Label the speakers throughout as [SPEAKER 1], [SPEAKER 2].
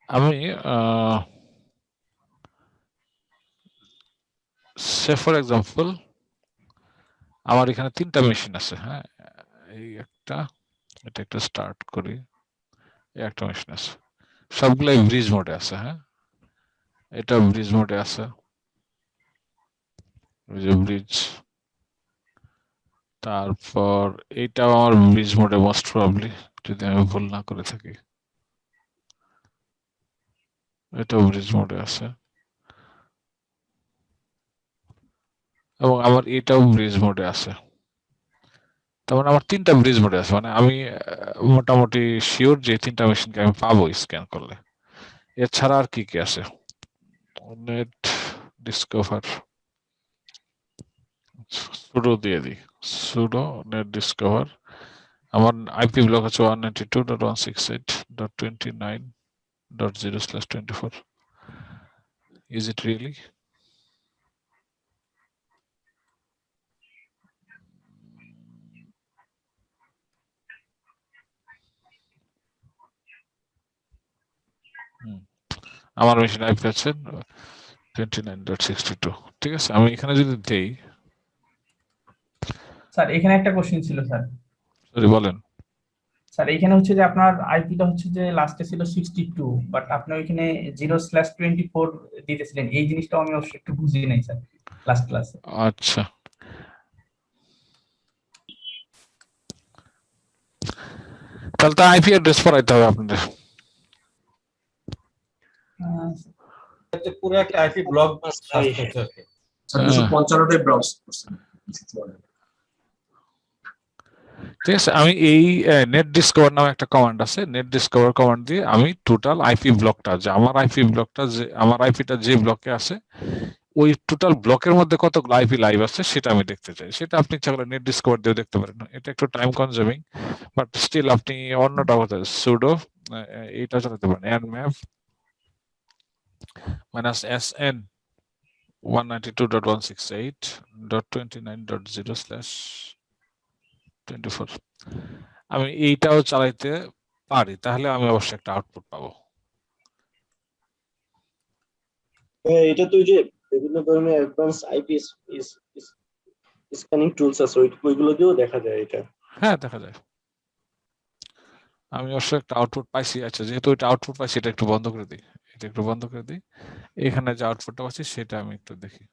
[SPEAKER 1] আমি সে for example আমার এখানে 3টা মেশিন আছে, হ্যাঁ, এই একটা, এটা একটা স্টার্ট করি, এই একটা মেশিন আছে, সবগুলাই ব্রিজ মোডে আছে, হ্যাঁ, এটা ব্রিজ মোডে আছে, ওই যে ব্রিজ, তারপর এইটাও আমার ব্রিজ মোডে মোস্ট প্রবাবলি, যদি আমি ভুল না করে থাকি, এটাও ব্রিজ মোডে আছে, এবং আমার এটাও ব্রিজ মোডে আছে। তার মানে আমার 3টা ব্রিজ মোডে আছে, মানে আমি মোটামুটি শিওর যে 3টা মেশিনকে আমি পাবো স্ক্যান করলে। এছাড়া আর কি কি আছে? নেট ডিসকভার, সুডো দিয়ে দিই, সুডো নেট ডিসকভার। আমার আইপি ব্লক আছে 192.168.29.0/24। Is it really? আমার মেশিন আইপি আছে 29.62। ঠিক আছে, আমি এখানে যদি দেই,
[SPEAKER 2] স্যার এখানে একটা কোশ্চেন ছিল স্যার।
[SPEAKER 1] সরি বলেন।
[SPEAKER 2] স্যার এখানে হচ্ছে যে আপনার আইপিটা হচ্ছে যে লাস্টে ছিল 62, বাট আপনি ওইখানে 0/24 দিতেছিলেন, এই জিনিসটাও আমি অবশ্য একটু বুঝি নাই স্যার লাস্ট ক্লাসে।
[SPEAKER 1] আচ্ছা, তাহলে তো আইপি অ্যাড্রেস পড়াইতে হবে আপনাদের।
[SPEAKER 3] পুরো একটা আইপি ব্লক সার্চ করতে হবে।
[SPEAKER 4] 255 ব্রাউজ করছেন।
[SPEAKER 1] ঠিক আছে, আমি এই নেট ডিসকভার নামে একটা কমান্ড আছে, নেট ডিসকভার কমান্ড দিয়ে আমি টোটাল আইপি ব্লকটা, যে আমার আইপি ব্লকটা, যে আমার আইপিটা যে ব্লকে আছে, ওই টোটাল ব্লকের মধ্যে কতগুলো আইপি লাইভ আছে সেটা আমি দেখতে চাই। সেটা আপনি চাইলে নেট ডিসকভার দিয়ে দেখতে পারেন। এটা একটু টাইম কনজিউমিং, বাট স্টিল আপনি অন্যটা কথা সুডো এইটা চালাতে পারেন, nmap -sn 192.168.29.0/24। আমি এইটাও চালাইতে পারি, তাহলে আমি অবশ্যই একটা আউটপুট পাবো।
[SPEAKER 5] এটা তো যে বিভিন্ন ধরনের অ্যাডভান্স আইপি স্ক্যানিং টুলস আছে, ওইগুলো দিয়েও দেখা যায় এটা।
[SPEAKER 1] হ্যাঁ, দেখা যায়। আমি অবশ্য একটা আউটপুট পাইছি। আচ্ছা, যেহেতু এটা আউটপুট পাইছি, এটা একটু বন্ধ করে দিই, এটা একটু বন্ধ করে দিই। এখানে যে আউটপুটটা পাচ্ছি সেটা আমি একটু দেখি।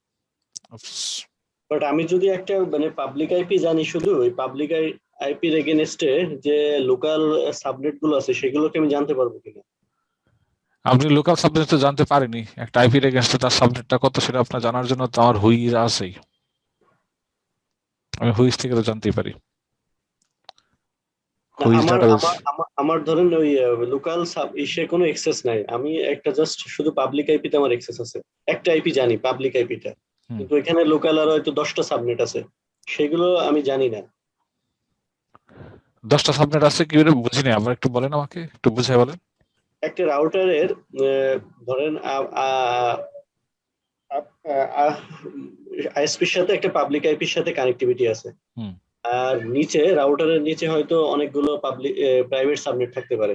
[SPEAKER 5] বাট আমি যদি একটা মানে পাবলিক আইপি জানি, শুধু ওই পাবলিক আইপির এগেনস্টে যে লোকাল সাবনেট গুলো আছে সেগুলোকে আমি জানতে পারবো কিনা?
[SPEAKER 1] আপনি লোকাল সাবনেট তো জানতে পারেনি, একটা আইপির এগেনস্টে তার সাবনেটটা কত সেটা আপনার জানার জন্য তো আমার হুইজ আছেই। আমি হুইজ থেকে তো জানতেই পারি। হুইজ
[SPEAKER 5] আমার
[SPEAKER 1] ডাটাবেস।
[SPEAKER 5] আমার আমার- আমার ধরেন ওই লোকাল ইসে কোনো অ্যাক্সেস নাই, আমি একটা জাস্ট শুধু পাবলিক আইপিতে আমার অ্যাক্সেস আছে, একটা আইপি জানি পাবলিক আইপিটা, কিন্তু এখানে লোকাল আর হয়তো 10টা সাবনেট আছে, সেগুলো আমি জানি না।
[SPEAKER 1] 10টা সাবনেট আছে কি বুঝিনি, আবার একটু বলেন, আমাকে একটু বুঝাই বলেন।
[SPEAKER 5] একটা রাউটারের ধরেন আইএসপির সাথে একটা পাবলিক আইপির সাথে কানেক্টিভিটি আছে, আর নিচে রাউটারের নিচে হয়তো অনেকগুলো পাবলিক প্রাইভেট সাবনেট থাকতে পারে।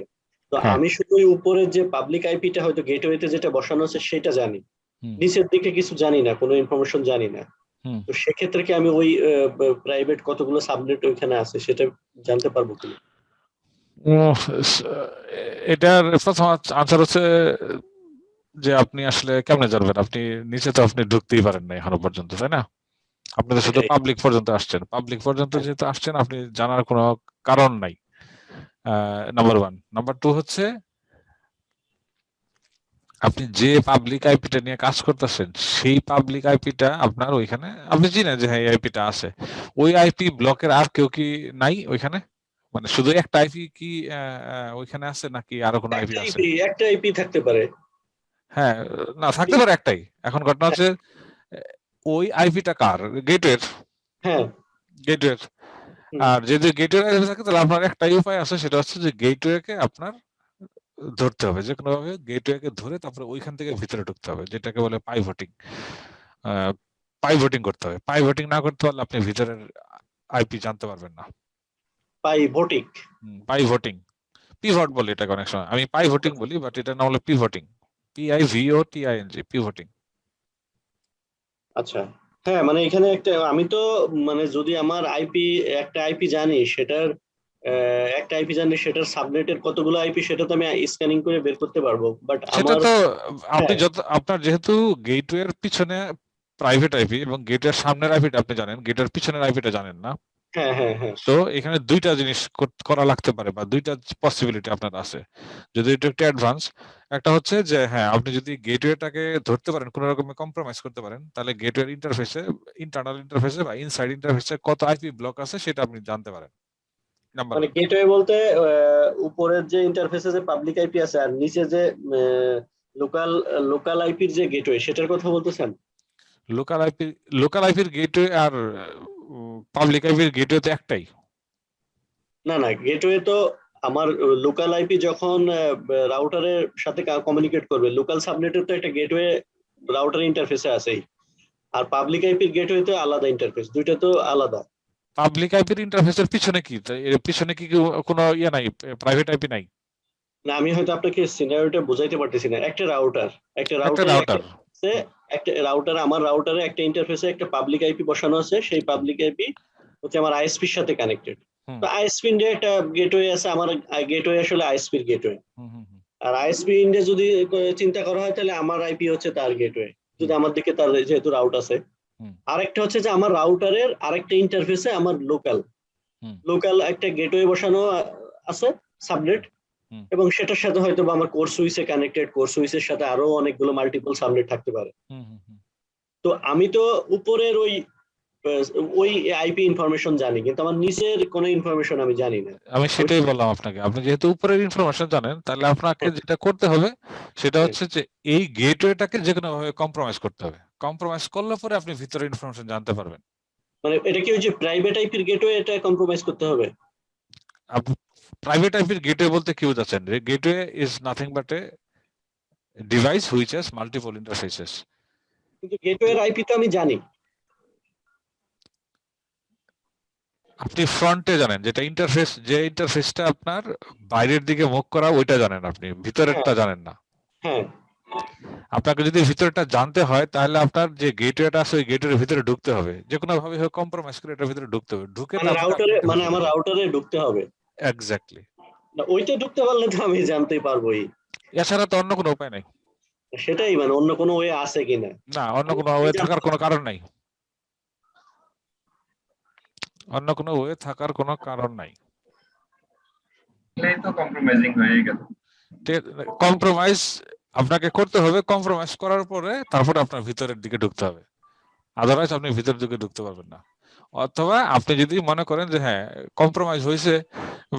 [SPEAKER 5] তো
[SPEAKER 1] হ্যাঁ।
[SPEAKER 5] আমি শুধু ওই উপরের যে পাবলিক আইপিটা হয়তো গেটওয়েতে যেটা বসানো আছে সেটা জানি, নিচের দিকে কিছু জানি না, কোনো ইনফরমেশন জানি না। তো সেক্ষেত্রে কি আমি ওই প্রাইভেট কতগুলো সাবনেট ওইখানে আছে সেটা জানতে পারবো কিনা?
[SPEAKER 1] এটার প্রথম আনসার হচ্ছে যে আপনি আসলে কেমনে জানবেন, আপনি নিচে তো আপনি ঢুকতেই পারেন না এখনো পর্যন্ত, তাই না? আপনি তো শুধু
[SPEAKER 5] সেটাই।
[SPEAKER 1] পাবলিক পর্যন্ত আসছেন, পাবলিক পর্যন্ত যেহেতু আসছেন আপনি জানার কোনো কারণ নাই, নাম্বার 1। নাম্বার 2 হচ্ছে আপনি যে পাবলিক আইপিটা নিয়ে কাজ করতেছেন সেই পাবলিক আইপিটা আপনার ওইখানে, আপনি জানেন যে হ্যাঁ এই আইপিটা আছে, ওই আইপি ব্লকের আর কেউ কি নাই ওইখানে? মানে শুধু একটা আইপি কি ওইখানে আছে, নাকি আরো কোনো আইপি আছে?
[SPEAKER 5] একটা আইপি থাকতে পারে।
[SPEAKER 1] হ্যাঁ, না থাকতে পারে একটাই। এখন ঘটনা হচ্ছে ওই আইপিটা কার? গেটওয়ের।
[SPEAKER 5] হ্যাঁ,
[SPEAKER 1] গেটওয়ের। আর যদি গেটওয়ে আইপি থাকে তাহলে আপনার একটাই উপায় আছে, সেটা হচ্ছে যে গেটওয়েকে আপনার ধরতে হবে, যে কোনো ভাবে গেটওয়েকে ধরে তারপরে ওইখান থেকে ভিতরে ঢুকতে হবে, যেটাকে বলে পাইভটিং। পাইভটিং করতে হবে, পাইভটিং না করতে পারলে আপনি ভিতরের আইপি জানতে পারবেন না।
[SPEAKER 5] পাইভটিক।
[SPEAKER 1] পাইভটিং, পিভট বলি এটাকে অনেক সময়, আমি পাইভটিং বলি, বাট এটা না হলো পিভটিং, PIVOTING, পিভটিং।
[SPEAKER 5] আচ্ছা, হ্যাঁ, মানে এখানে একটা আমি তো মানে যদি আমার একটা আইপি জানি সেটার সেটার সাবনেটের কতগুলো আইপি সেটা তো আমি স্ক্যানিং করে বের করতে পারবো, বাট
[SPEAKER 1] সেটা
[SPEAKER 5] আমার
[SPEAKER 1] তো আপনি
[SPEAKER 5] হ্যাঁ
[SPEAKER 1] আপনার যেহেতু গেটওয়ের পিছনে প্রাইভেট আইপি এবং গেটওয়ের সামনের আইপিটা আপনি জানেন, গেটওয়ের পিছনের আইপিটা জানেন না।
[SPEAKER 5] হ্যাঁ হ্যাঁ হ্যাঁ
[SPEAKER 1] তো এখানে দুইটা জিনিস করা লাগতে পারে, বা দুইটা পসিবিলিটি আপনার আছে যদি এটা একটু অ্যাডভান্স। একটা হচ্ছে যে হ্যাঁ, আপনি যদি গেটওয়েটাকে ধরতে পারেন, কোনো রকমের কম্প্রোমাইজ করতে পারেন, তাহলে গেটওয়ের ইন্টারনাল ইন্টারফেসে বা ইনসাইড ইন্টারফেসে কত আইপি ব্লক আছে সেটা আপনি জানতে পারেন, নাম্বার
[SPEAKER 5] মানে
[SPEAKER 1] 1।
[SPEAKER 5] গেটওয়ে বলতে উপরের যে ইন্টারফেসে যে পাবলিক আইপি আছে আর নিচে যে লোকাল লোকাল আইপির যে গেটওয়ে সেটার কথা বলতেছেন?
[SPEAKER 1] লোকাল আইপির গেটওয়ে আর পাবলিক আইপির গেটওয়ে তো একটাই।
[SPEAKER 5] না না, গেটওয়ে তো আমার লোকাল আইপি যখন রাউটারের সাথে কমিউনিকেট করবে, লোকাল সাবনেটের তো একটা গেটওয়ে রাউটার ইন্টারফেসে আছেই, আর পাবলিক আইপির গেটওয়ে তো আলাদা ইন্টারফেস, দুইটা তো আলাদা।
[SPEAKER 1] পাবলিক আইপির ইন্টারফেসের পিছনে কি এর পিছনে কি কোনো ইয়ে নাই, প্রাইভেট আইপি নাই?
[SPEAKER 5] না, আমি হয়তো আপনাকে সিনারিওটা বুঝাইতে পারতেছি না। একটা রাউটার
[SPEAKER 1] একটা
[SPEAKER 5] রাউটারে
[SPEAKER 1] রাউটার।
[SPEAKER 5] একটা রাউটার আমার রাউটারে একটা ইন্টারফেসে একটা পাবলিক আইপি বসানো আছে, সেই পাবলিক আইপি হচ্ছে আমার আইএসপির সাথে কানেক্টেড। তো আইএসপি ইন্ডিয়া একটা গেটওয়ে আছে, আমার গেটওয়ে আসলে আইএসপির গেটওয়ে। আর আইএসপি ইন্ডিয়া যদি চিন্তা করা হয় তাহলে আমার আইপি হচ্ছে তার গেটওয়ে, যদি আমার দিকে তার যেহেতু রাউট আছে। আরেকটা হচ্ছে যে আমার রাউটারের আরেকটা ইন্টারফেসে আমার লোকাল একটা গেটওয়ে বসানো আছে, সাবনেট, এবং সেটার সাথে হয়তো বা আমার কোর সুইচে কানেক্টেড, কোর সুইচের সাথে আরো অনেকগুলো মাল্টিপল সাবনেট থাকতে পারে। তো আমি তো উপরের ওই আইপি ইনফরমেশন জানি, কিন্তু আমার নিচের কোনো ইনফরমেশন আমি জানি না।
[SPEAKER 1] আমি সেটাই বললাম আপনাকে, আপনি যেহেতু উপরের ইনফরমেশন জানেন, তাহলে আপনাকে যেটা করতে হবে সেটা হচ্ছে যে এই গেটওয়েটাকে যে কোনো ভাবে কম্প্রোমাইজ করতে হবে। কম্প্রোমাইজ করলে পরে আপনি ভিতরের ইনফরমেশন জানতে পারবেন।
[SPEAKER 5] মানে এটা কি ওই যে প্রাইভেট আইপির গেটওয়ে এটা কম্প্রোমাইজ করতে হবে?
[SPEAKER 1] প্রাইভেট আইপির গেটওয়ে বলতে কি বোঝাচ্ছেন? Gateway is nothing but a device which has multiple interfaces.
[SPEAKER 5] কিন্তু গেটওয়ের আইপি তো আমি জানি।
[SPEAKER 1] আপনি ফ্রন্টে জানেন, যেটা ইন্টারফেস, যে ইন্টারফেসটা আপনার বাইরের দিকে মুখ করা ওইটা জানেন, আপনি ভিতরেরটা জানেন না।
[SPEAKER 5] হ্যাঁ,
[SPEAKER 1] আপনাকে যদি ভিতরটা জানতে হয় তাহলে আপনার যে গেটওয়েটা আছে ওই গেটওয়ের ভিতরে ঢুকতে হবে, যে কোনো ভাবে হোক কম্প্রোমাইজ করে এটার ভিতরে ঢুকতে হবে, ঢুকে
[SPEAKER 5] মানে
[SPEAKER 1] তারপরে
[SPEAKER 5] রাউটারে, মানে আমার রাউটারে ঢুকতে হবে।
[SPEAKER 1] এক্স্যাক্টলি।
[SPEAKER 5] না, ওইটা ঢুকতে পারলে তো আমি জানতেই পারবোই।
[SPEAKER 1] এছাড়া তো অন্য কোনো উপায় নাই।
[SPEAKER 5] সেটাই, মানে অন্য কোনো ওয়ে আছে কিনা।
[SPEAKER 1] না, অন্য কোনো ওয়ে থাকার কোনো কারণ নাই। অন্য কোনো ওয়ে থাকার কোনো কারণ নাই।
[SPEAKER 4] এটাই তো কম্প্রোমাইজিং হয়ে গেল।
[SPEAKER 1] কম্প্রোমাইজ আপনাকে করতে হবে, কম্প্রোমাইজ করার পরে তারপরে আপনার ভিতরের দিকে ঢুকতে হবে, আদারওয়াইজ আপনি ভিতরের দিকে ঢুকতে পারবেন না। অথবা আপনি যদি মনে করেন যে হ্যাঁ কম্প্রোমাইজ হয়েছে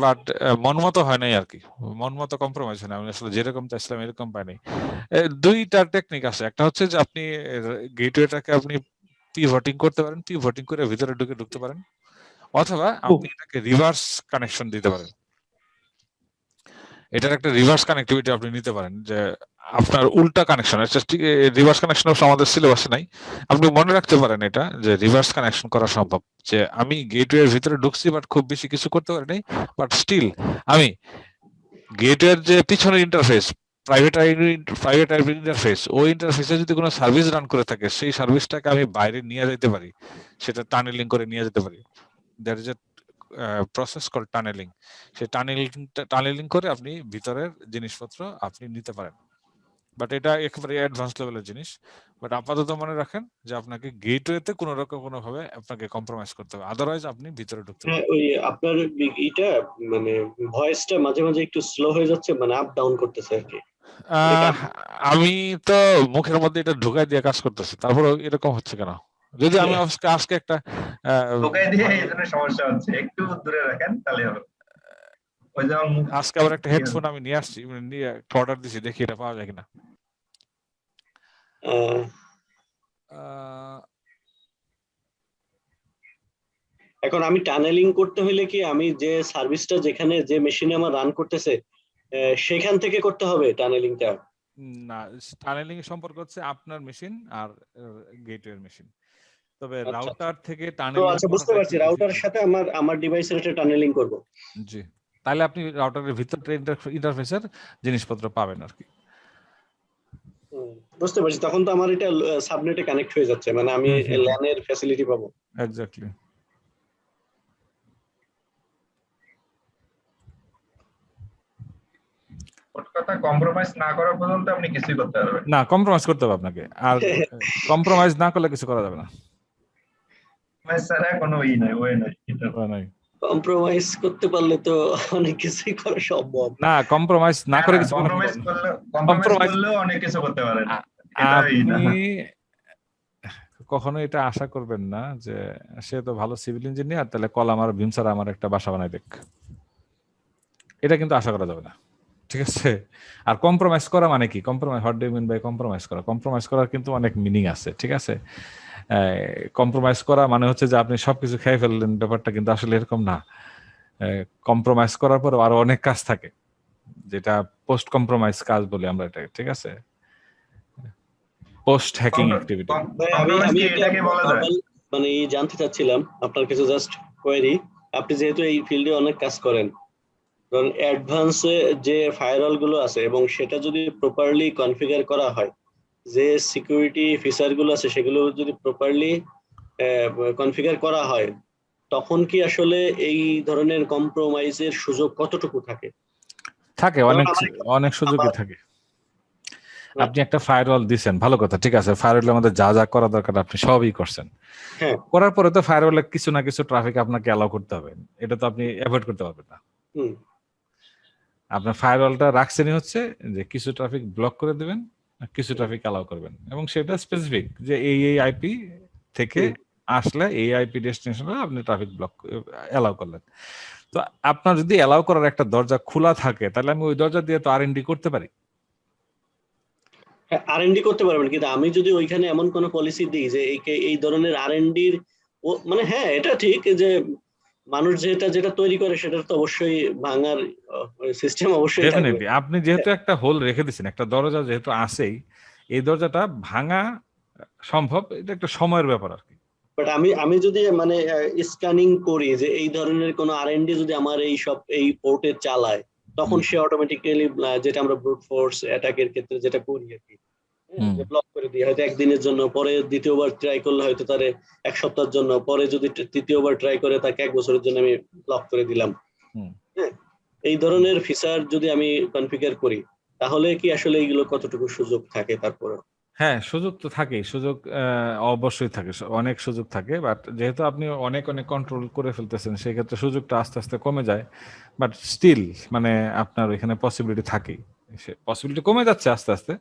[SPEAKER 1] বাট মনমতো হয় নাই আর কি, মনমতো কম্প্রোমাইজ হয় না, আমি আসলে যেরকম চাইছিলাম এরকম পাইনি, দুইটা টেকনিক আছে। একটা হচ্ছে যে আপনি গেটওয়েটাকে আপনি পিভটিং করতে পারেন, পিভটিং করে ভিতরে ঢুকতে পারেন, অথবা আপনি এটাকে রিভার্স কানেকশন দিতে পারেন। এটার একটা রিভার্স কানেক্টিভিটি আপনি নিতে পারেন, যে আপনার উল্টা কানেকশন। রিভার্স কানেকশন আমাদের সিলেবাসে নাই, আপনি মনে রাখতে পারেন এটা, যে রিভার্স কানেকশন করা সম্ভব, যে আমি গেটওয়ের ভিতরে ঢুকছি বাট খুব বেশি কিছু করতে পারিনি, বাট স্টিল আমি গেটওয়ের যে পিছনের ইন্টারফেস, প্রাইভেট আইপি ইন্টারফেস, ওই ইন্টারফেসে যদি কোনো সার্ভিস রান করে থাকে সেই সার্ভিসটাকে আমি বাইরে নিয়ে যেতে পারি, সেটা টানেলিং করে নিয়ে যেতে পারি। That is a process call tunneling. সেই টানেলিং করে আপনি ভিতরের জিনিসপত্র আপনি নিতে পারেন, বাট এটা একেবারে অ্যাডভান্স লেভেলের জিনিস। বাট আপাতত মনে রাখেন যে আপনাকে গেটওয়েতে কোনো রকম কোনো ভাবে আপনাকে কম্প্রোমাইজ করতে হবে, আদারওয়াইজ আপনি ভিতরে ঢুকতে
[SPEAKER 5] হ্যাঁ,
[SPEAKER 1] পারবেন।
[SPEAKER 5] ওই আপনার এটা মানে ভয়েসটা মাঝে মাঝে একটু স্লো হয়ে যাচ্ছে, মানে আপ ডাউন করতেছে আর কি।
[SPEAKER 1] আমি তো মুখের মধ্যে এটা ঢুকাই দিয়ে কাজ করতেছি, তারপরে এরকম হচ্ছে কেন? যদি আমি আজকে একটা
[SPEAKER 4] ঢোকাই দিয়ে এই জন্য সমস্যা হচ্ছে, একটু দূরে রাখেন তাহলে হবে। ওই যেমন
[SPEAKER 1] আজকে আবার একটা হেডফোন আমি নিয়ে আসছি, নিয়ে অর্ডার দিছি, দেখি এটা পাওয়া যায় কিনা।
[SPEAKER 5] এখন আমি টানেলিং করতে হলে কি আমি যে সার্ভিসটা যেখানে যে মেশিনে আমার রান করতেছে সেখান থেকে করতে হবে টানেলিংটা?
[SPEAKER 1] না, টানেলিং এর সম্পর্ক হচ্ছে আপনার মেশিন আর গেটওয়ের মেশিন, তবে
[SPEAKER 5] আচ্ছা আচ্ছা,
[SPEAKER 1] রাউটার থেকে
[SPEAKER 5] তো
[SPEAKER 1] টানেলিং
[SPEAKER 5] আচ্ছা বুঝতে
[SPEAKER 1] করাটা
[SPEAKER 5] পারছি,
[SPEAKER 1] একটু
[SPEAKER 5] রাউটারের
[SPEAKER 1] ডিফিকাল্ট।
[SPEAKER 5] সাথে আমার ডিভাইসের একটা টানেলিং করব।
[SPEAKER 1] জি, তাহলে আপনি রাউটারের ভিতরে ইন্টারফেসের জিনিসপত্র পাবেন আর কি।
[SPEAKER 5] বুঝতে পারছি, তখন তো আমার এটা সাবনেটে কানেক্ট হয়ে যাচ্ছে, মানে আমি ল্যান এর ফ্যাসিলিটি পাবো।
[SPEAKER 1] এক্স্যাক্টলি।
[SPEAKER 4] কথা কম্প্রোমাইজ না করা পর্যন্ত আপনি কিছুই করতে পারবেন
[SPEAKER 1] না, কম্প্রোমাইজ করতে হবে আপনাকে, আর কম্প্রোমাইজ না করলে কিছু করা যাবে না।
[SPEAKER 4] ছাড়া কোনো ওয়ে নাই এটা
[SPEAKER 1] নাই,
[SPEAKER 5] কম্প্রোমাইজ করতে পারলে তো অনেক কিছুই করা সম্ভব।
[SPEAKER 1] না কম্প্রোমাইজ না করে কিছু
[SPEAKER 4] কম্প্রোমাইজ করলেও অনেক কিছু করতে পারেন।
[SPEAKER 1] আপনি কখনো এটা আশা করবেন না যে সে তো ভালো সিভিল ইঞ্জিনিয়ার, তাহলে কলাম আর ভীম স্যার আমার একটা বাসা বানাই দেখ, এটা কিন্তু আশা করা যাবে না, ঠিক আছে? আর কম্প্রোমাইজ করা মানে কি? Compromise, what do you mean by compromise করা? কম্প্রোমাইজ করার কিন্তু অনেক মিনিং আছে, ঠিক আছে? কম্প্রোমাইজ করা মানে হচ্ছে যে আপনি সবকিছু খেয়ে ফেললেন, ব্যাপারটা কিন্তু আসলে এরকম না। কম্প্রোমাইজ করার পর আরো অনেক কাজ থাকে, যেটা পোস্ট কম্প্রোমাইজ কাজ বলি আমরা এটা, ঠিক আছে? Post hacking activity.
[SPEAKER 5] আমি মানে জানতে চাচ্ছিলাম আপনার কাছে জাস্ট কোয়েরি, আপনি যেহেতু এই ফিল্ডে অনেক কাজ করেন, কারণ অ্যাডভান্সে যে ফায়ারওয়াল গুলো আছে এবং সেটা যদি প্রপারলি কনফিগার করা হয়, যে সিকিউরিটি ফিচার গুলো আছে সেগুলো যদি প্রপারলি কনফিগার করা হয়, তখন কি আসলে এই ধরনের কম্প্রোমাইজের সুযোগ কতটুকু থাকে?
[SPEAKER 1] থাকে, অনেক সুযোগই থাকে। আপনি একটা ফায়ারওয়াল দিছেন, ভালো কথা, ঠিক আছে, ফায়ারওয়ালের মধ্যে যা যা করা দরকার আপনি সবই করছেন, করার পরে তো ফায়ারওয়ালে কিছু না কিছু ট্রাফিক আপনাকে অ্যালাউ করতে হবে, এটা তো আপনি অ্যাভয়েড করতে পারবেন না। আপনার ফায়ারওয়ালটা রাখছেনই হচ্ছে যে কিছু ট্রাফিক ব্লক করে দিবেন, কিছু ট্রাফিক অ্যালাউ করবেন, এবং সেটা স্পেসিফিক যে এই আইপি থেকে আসলে এই আইপি ডেস্টিনেশনে আপনি ট্রাফিক ব্লক অ্যালাউ করলেন। তো আপনার যদি অ্যালাউ করার একটা দরজা খোলা থাকে, তাহলে আমি ওই দরজা দিয়ে তো আর&ডি করতে পারি।
[SPEAKER 5] আর&ডি করতে পারবেন, কিন্তু আমি যদি ওইখানে এমন কোন পলিসি দিই যে এই ধরনের আর&ডির মানে হ্যাঁ এটা ঠিক যে মানুষ যেটা তৈরি করে সেটা তো অবশ্যই ভাঙার সিস্টেম অবশ্যই থাকবে।
[SPEAKER 1] ডেফিনেটলি। আপনি যেহেতু একটা হোল রেখে দিয়েছেন, একটা দরজা যেহেতু আছেই, এই দরজাটা ভাঙা সম্ভব, এটা একটা সময়ের ব্যাপার আর কি।
[SPEAKER 5] বাট আমি যদি মানে স্ক্যানিং করি যে এই ধরনের কোন আর&ডি যদি আমার এই পোর্টে চালায়, তখন সে অটোমেটিক্যালি যেটা আমরা ব্রুট ফোর্স অ্যাটাকের ক্ষেত্রে যেটা করি আর কি, যে ব্লক করে দিই হয়তো একদিনের জন্য, পরে দ্বিতীয়বার ট্রাই করলে হয়তো তারে এক সপ্তাহের জন্য, পরে যদি তৃতীয়বার ট্রাই করে তাকে 1 বছরের জন্য আমি ব্লক করে দিলাম। হ্যাঁ, এই ধরনের ফিচার যদি আমি কনফিগার করি, তাহলে কি আসলে এইগুলো কতটুকু সুযোগ থাকে? তারপরে
[SPEAKER 1] হ্যাঁ, সুযোগ তো থাকেই, সুযোগ অবশ্যই থাকে, অনেক সুযোগ থাকে, বাট যেহেতু আপনি অনেক কন্ট্রোল করে ফেলতেছেন, সেই ক্ষেত্রে সুযোগটা আস্তে আস্তে কমে যায়, বাট স্টিল মানে আপনার এখানে পসিবিলিটি থাকেই, পসিবিলিটি কমে যাচ্ছে আস্তে আস্তে,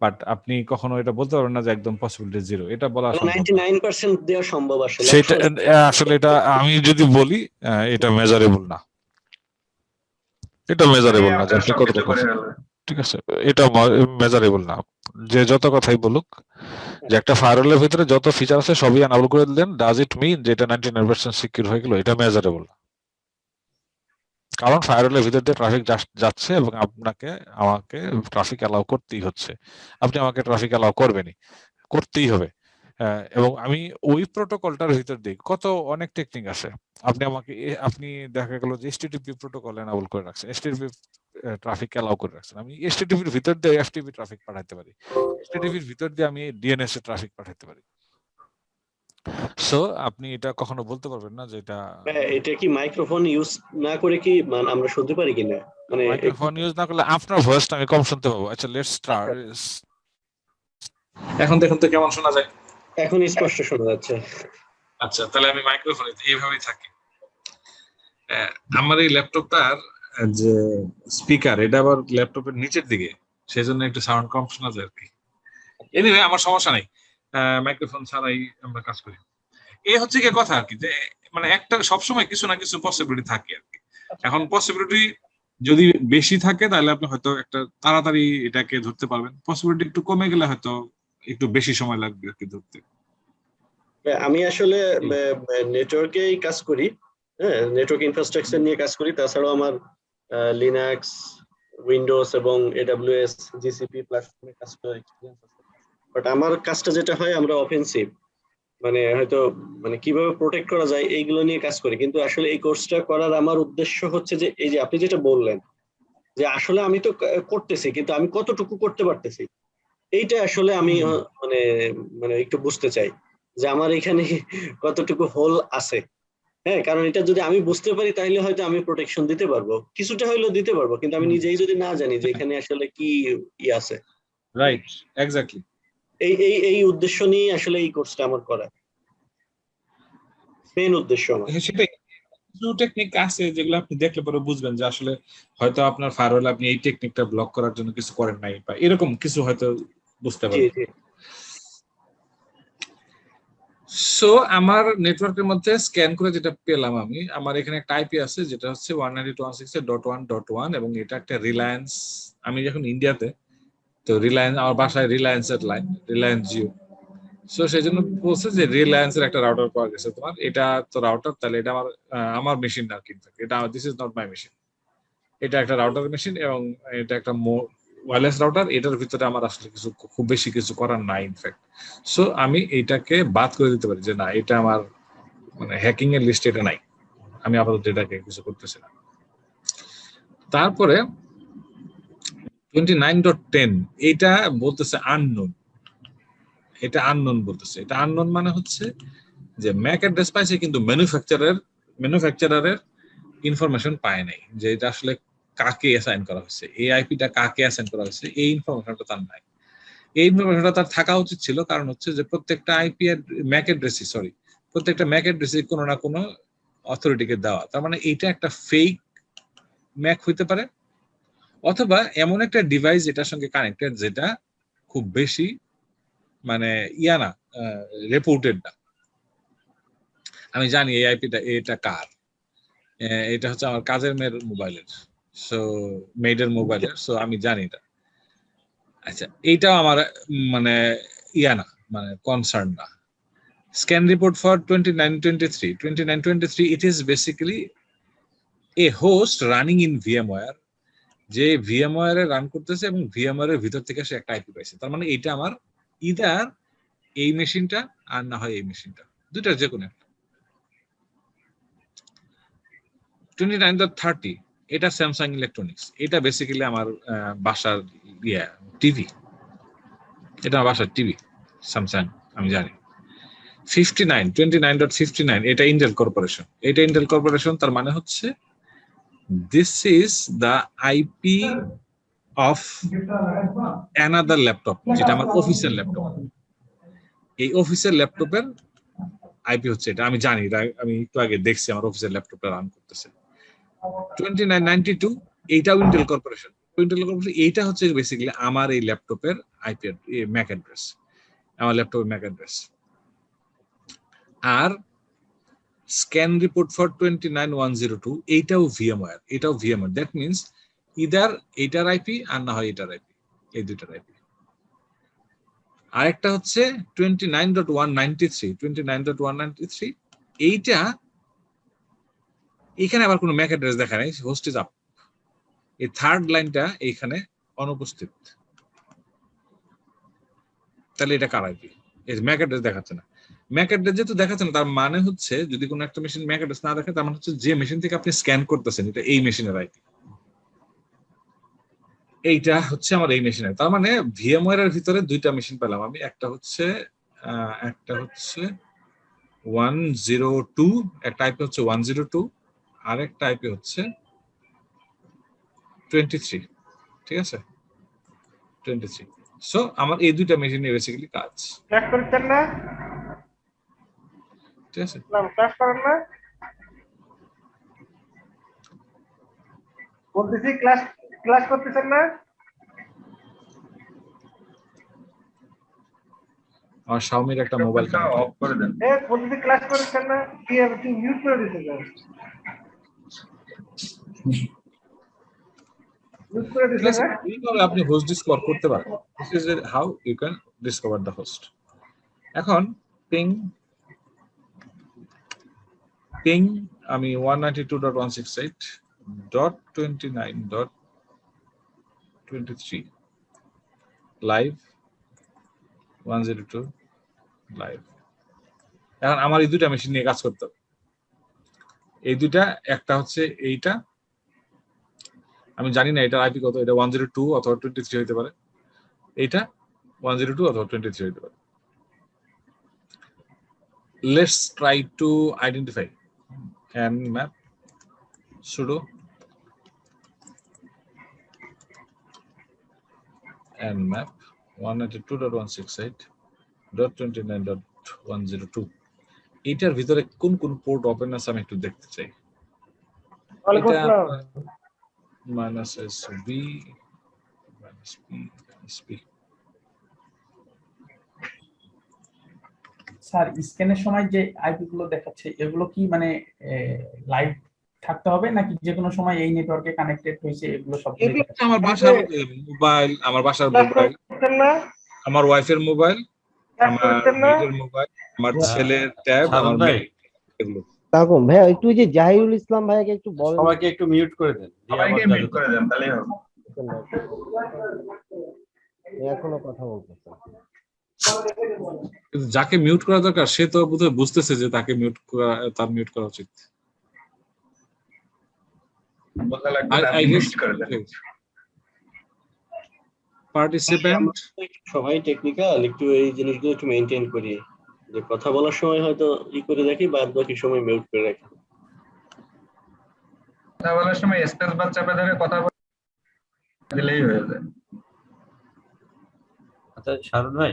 [SPEAKER 1] বাট আপনি কখনো এটা বলতে পারবেন না যে একদম পসিবিলিটি জিরো, এটা বলা সম্ভব
[SPEAKER 5] 99% দেওয়া সম্ভব আসলে।
[SPEAKER 1] সেটা আসলে এটা আমি যদি বলি এটা মেজারেবল না, এটা মেজারেবল না যে আপনি কতটা করছেন, ঠিক আছে? এটা মেজারেবল না, যে যত কথাই বলুক যে একটা ফায়ারওয়ালের ভিতরে যত ফিচার আছে সবই এনাবল করে দিলেন, ডাজ ইট মিন যে এটা 99% সিকিউর হয়ে গেল? এটা মেজারেবল না, কারণ ফায়ারওয়ালের ভিতর দিয়ে ট্রাফিক যাচ্ছে এবং আমাকে ট্রাফিক অ্যালাউ করতেই হচ্ছে, আপনি আমাকে ট্রাফিক অ্যালাউ করতেই হবে। এবং আমি ওই প্রোটোকলটার ভিতর দিয়ে অনেক টেকনিক আছে, আপনি দেখা গেল যে HTTP প্রোটোকল এনাবল করে রাখছেন, HTTP ট্রাফিক অ্যালাউ করে রাখছেন, আমি HTTPর ভিতর দিয়ে FTP ট্রাফিক পাঠাতে পারি, HTTPর ভিতর দিয়ে আমি DNS এর ট্রাফিক পাঠাতে পারি। সো আপনি এটা কখনো বলতে পারবেন না যে
[SPEAKER 5] এটা কি মাইক্রোফোন ইউজ না করে কি আমরা শুনতে পারি কিনা? মানে
[SPEAKER 1] মাইক্রোফোন ইউজ না করলে আপনার ভয়েসটা আমি কম শুনতে পাবো। আচ্ছা, লেটস স্টার্ট। এখন দেখুন তো কেমন শোনা যায়?
[SPEAKER 5] এখন স্পষ্ট শোনা যাচ্ছে।
[SPEAKER 1] আচ্ছা, তাহলে আমি মাইক্রোফোনে এইভাবেই থাকি। আমার এই ল্যাপটপটার যে স্পিকার, এটা আবার ল্যাপটপের নিচের দিকে, সেজন্য একটু সাউন্ড কম শোনা যায় আর কি। এনিওয়ে, আমার সমস্যা নেই, মাইক্রোফোন ছাড়াই আমরা কাজ করি। এই হচ্ছে কি কথা আর কি, যে মানে একটা সবসময় কিছু না কিছু পসিবিলিটি থাকে আর কি। এখন পসিবিলিটি যদি বেশি থাকে তাহলে আপনি হয়তো একটা তাড়াতাড়ি এটাকে ধরতে পারবেন, পসিবিলিটি একটু কমে গেলে হয়তো একটু বেশি সময় লাগবে আর কি ধরতে।
[SPEAKER 5] আমি আসলে নেটওয়ার্কেই কাজ করি, হ্যাঁ, নেটওয়ার্ক ইনফ্রাস্ট্রাকচার নিয়ে কাজ করি। তাছাড়াও আমার লিনাক্স, উইন্ডোজ এবং AWS GCP প্ল্যাটফর্মে কাজ করার এক্সপেরিয়েন্স আছে। বাট আমার কাজটা যেটা হয়, আমরা অফেন্সিভ, মানে হয়তো মানে কিভাবে প্রোটেক্ট করা যায় এইগুলো নিয়ে কাজ করি, কিন্তু আসলে এই কোর্সটা করার আমার উদ্দেশ্য হচ্ছে যে এই যে আপনি যেটা বললেন যে আসলে আমি তো করতেছি কিন্তু আমি কতটুকু করতে পারতেছি, এইটা আসলে আমি মানে মানে একটু বুঝতে চাই যে আমার এখানে কতটুকু হোল আছে। হ্যাঁ, কারণ এটা যদি আমি বুঝতে পারি তাহলে হয়তো আমি প্রোটেকশন দিতে পারবো, কিছুটা হইলেও দিতে পারবো, কিন্তু আমি নিজেই যদি না জানি যে এখানে আসলে কি আছে।
[SPEAKER 3] Right, exactly.
[SPEAKER 5] এই উদ্দেশ্য নিয়ে আসলে এই কোর্সটা আমার করা, মেইন উদ্দেশ্য আমার।
[SPEAKER 3] সেটাই, কিছু টেকনিক আছে যেগুলো আপনি দেখলে পরে বুঝবেন যে আসলে হয়তো আপনার ফায়ারওয়াল আপনি এই টেকনিকটা ব্লক করার জন্য কিছু করেন নাই, বা এরকম কিছু হয়তো বুঝতে
[SPEAKER 5] জি
[SPEAKER 3] পারবেন।
[SPEAKER 5] জি।
[SPEAKER 3] সো আমার নেটওয়ার্কের মধ্যে স্ক্যান করে যেটা পেলাম আমি, আমার এখানে একটা আইপি আছে যেটা হচ্ছে 192.168.1.1 এবং এটা একটা রিলায়েন্স। আমি যখন ইন্ডিয়াতে, তো রিলায়েন্স আমার বাসায় রিলায়েন্সের লাইন, রিলায়েন্স জিও। সো সেই জন্য বলছে যে রিলায়েন্সের একটা রাউটার পাওয়া গেছে তোমার, এটা তো রাউটার, তাহলে এটা আমার মেশিন না, কিন্তু এটা this is not my machine, এটা একটা রাউটার মেশিন এবং এটা একটা ওয়্যারলেস রাউটার। এটার ভিতরে আমার আসলে কিছু খুব বেশি কিছু করার নাই ইনফ্যাক্ট। সো আমি এটাকে বাদ করে দিতে পারি যে না, এটা আমার মানে হ্যাকিং এর লিস্টে এটা নাই, আমি আপাতত এটাকে কিছু করতেছি না। তারপরে 29.10 এটা বলতেছে আননোন, এটা আননোন বলতেছে। এটা আননোন মানে হচ্ছে যে ম্যাক অ্যাড্রেস পাইছে কিন্তু ম্যানুফ্যাকচারারের ইনফরমেশন পায় নাই, যে এটা আসলে কাকে অ্যাসাইন করা হয়েছে, এই আইপিটা কাকে অ্যাসাইন করা হয়েছে, এই ইনফরমেশনটা তার নাই। এই ইনফরমেশনটা তার থাকা উচিত ছিল, কারণ হচ্ছে যে প্রত্যেকটা আইপি ম্যাক অ্যাড্রেসই প্রত্যেকটা ম্যাক অ্যাড্রেসই কোনো না কোনো অথরিটিকে দেওয়া। তার মানে এইটা একটা ফেক ম্যাক হইতে পারে, অথবা এমন একটা ডিভাইস এটার সঙ্গে কানেক্টেড যেটা খুব বেশি মানে ইয়া না, রেপুটেড না। আমি জানি এই আইপিটা এটা কার, এটা হচ্ছে আমার কাজের মেয়ের মোবাইলের, সো মেয়েদের মোবাইলের, সো আমি জানি এটা। আচ্ছা, এইটাও আমার মানে ইয়া না, মানে কনসার্ন না। Scan report for 2923, it is basically a host running in VMware, যে VMware এ রান করতেছে এবং VMware এর ভিতর থেকে সে একটা আইপি পাইছে। তার মানে এটা আমার ইদার এই মেশিনটা আর না হয় এই মেশিনটা, দুইটার যে কোনো একটা। 29.30 এটা স্যামসাং ইলেকট্রনিক্স, এটা বেসিক্যালি আমার বাসার টিভি, এটা আমার বাসার টিভি স্যামসাং, আমি জানি। 29.59 এটা ইন্টেল কর্পোরেশন, এটা ইন্টেল কর্পোরেশন। তার মানে হচ্ছে this is the IP of another laptop, যেটা আমার অফিসের ল্যাপটপ। এই অফিসের ল্যাপটপের আইপি হচ্ছে এটা, আমি জানি, আমি একটু আগে দেখছি আমার অফিসের ল্যাপটপটা রান করতেছে। 2992 এইটাও ইন্টেল কর্পোরেশন। এইটা হচ্ছে বেসিক্যালি আমার এই ল্যাপটপের আইপি ম্যাক অ্যাড্রেস, আমার ল্যাপটপের ম্যাক অ্যাড্রেস। আর স্ক্যান রিপোর্ট ফর 29.102 এইটাও ভিএমওয়্যার, দ্যাট মিনস ইদার এইটার আইপি আর না হয় এটার আইপি, এই দুইটার আইপি। আরেকটা হচ্ছে 29.193 এইটা, এখানে আবার কোনো ম্যাক অ্যাড্রেস দেখা নাই, হোস্ট ইজ আপ। এই থার্ড লাইনটা এইখানে অনুপস্থিত, তাহলে এটা কার আইপি? এই ম্যাক অ্যাড্রেস দেখাচ্ছে না। ম্যাক অ্যাড্রেস যেহেতু দেখাচ্ছে না, তার মানে হচ্ছে যদি কোনো একটা মেশিন ম্যাক অ্যাড্রেস না দেখে, তার মানে হচ্ছে যে মেশিন থেকে আপনি স্ক্যান করতেছেন এটা এই মেশিনের আইপি, এইটা হচ্ছে আমার এই মেশিনের। তার মানে ভিএমওয়্যার এর ভিতরে দুইটা মেশিন পেলাম আমি, একটা হচ্ছে 102, একটা আইপি হচ্ছে 102, আর একটা আইপি হচ্ছে 23, ঠিক আছে 23। সো আমার এই দুইটা মেশিনে বেসিক্যালি কাজ,
[SPEAKER 6] ক্লাস করছেন না?
[SPEAKER 3] ঠিক আছে।
[SPEAKER 6] ক্লাস করেন না? বলতেছি ক্লাস করতেছেন না?
[SPEAKER 1] আমার শাওমির একটা মোবাইল
[SPEAKER 4] অফ করে দেন।
[SPEAKER 6] বলতেছি ক্লাস করছেন না? কি মিউট করে দিতেছেন? মিউট করে দিতেছেন না?
[SPEAKER 1] এইভাবে আপনি হোস্ট ডিসকভার করতে পারেন। This is how you can discover the host. এখন পিং আমি 192.168.29.23 লাইভ 102 লাইভ।
[SPEAKER 3] এখন আমার এই দুইটা মেশিন নিয়ে কাজ করতে হবে। এই দুইটা, একটা হচ্ছে এইটা, আমি জানি না এটার আইপি কত, এটা 102 অথবা 23 হতে পারে, এইটা 102 অথবা 23 হতে পারে। Let's try to identify and map sudo and map 192.168.29.102 এটার ভিতরে কোন কোন পোর্ট ওপেন আছে আমি একটু দেখতে চাই।
[SPEAKER 6] ওয়ালাইকুম
[SPEAKER 3] এটা
[SPEAKER 6] আসসালাম।
[SPEAKER 3] -SB -P
[SPEAKER 2] স্যার স্ক্যানের সময় যে আইপি গুলো দেখাচ্ছে এগুলো কি মানে লাইভ থাকতে হবে নাকি যে কোনো সময় এই নেটওয়ার্কে কানেক্টেড হয়েছে এগুলো সব
[SPEAKER 3] এগুলো হচ্ছে আমার বাসার মোবাইল, আমার বাসার মোবাইল, আমার ওয়াইফের মোবাইল, আমার নিজের মোবাইল, আমার ছেলের ট্যাব, আমার মেয়ের, এগুলো।
[SPEAKER 7] তাকুম ভাইয়া একটু ওই যে জাহিরুল ইসলাম ভাইয়াকে একটু বলেন,
[SPEAKER 8] সবাইকে একটু মিউট করে দেন,
[SPEAKER 4] সবাইকে মিউট করে দেন তাহলেই হবে।
[SPEAKER 7] এখনো কথা বলতেছে।
[SPEAKER 3] কিন্তু যাকে মিউট করা দরকার সে তো বোধহয় বুঝতেছে যে তাকে মিউট করা, তার মিউট করা উচিত।
[SPEAKER 4] বলা লাগবে না,
[SPEAKER 3] I guess
[SPEAKER 4] মিউট করে দেন।
[SPEAKER 3] পার্টিসিপেন্ট
[SPEAKER 5] সবাই টেকনিক্যাল একটু এই জিনিসগুলো একটু মেইনটেইন করি, যে কথা বলার সময় হয়তো করে রাখি, বাদ বাকি সময় মিউট করে রাখি।
[SPEAKER 4] কথা বলার সময় স্পেস বার চাপে ধরে কথা দিলেই হয়ে যায়।
[SPEAKER 8] আচ্ছা শারুন ভাই,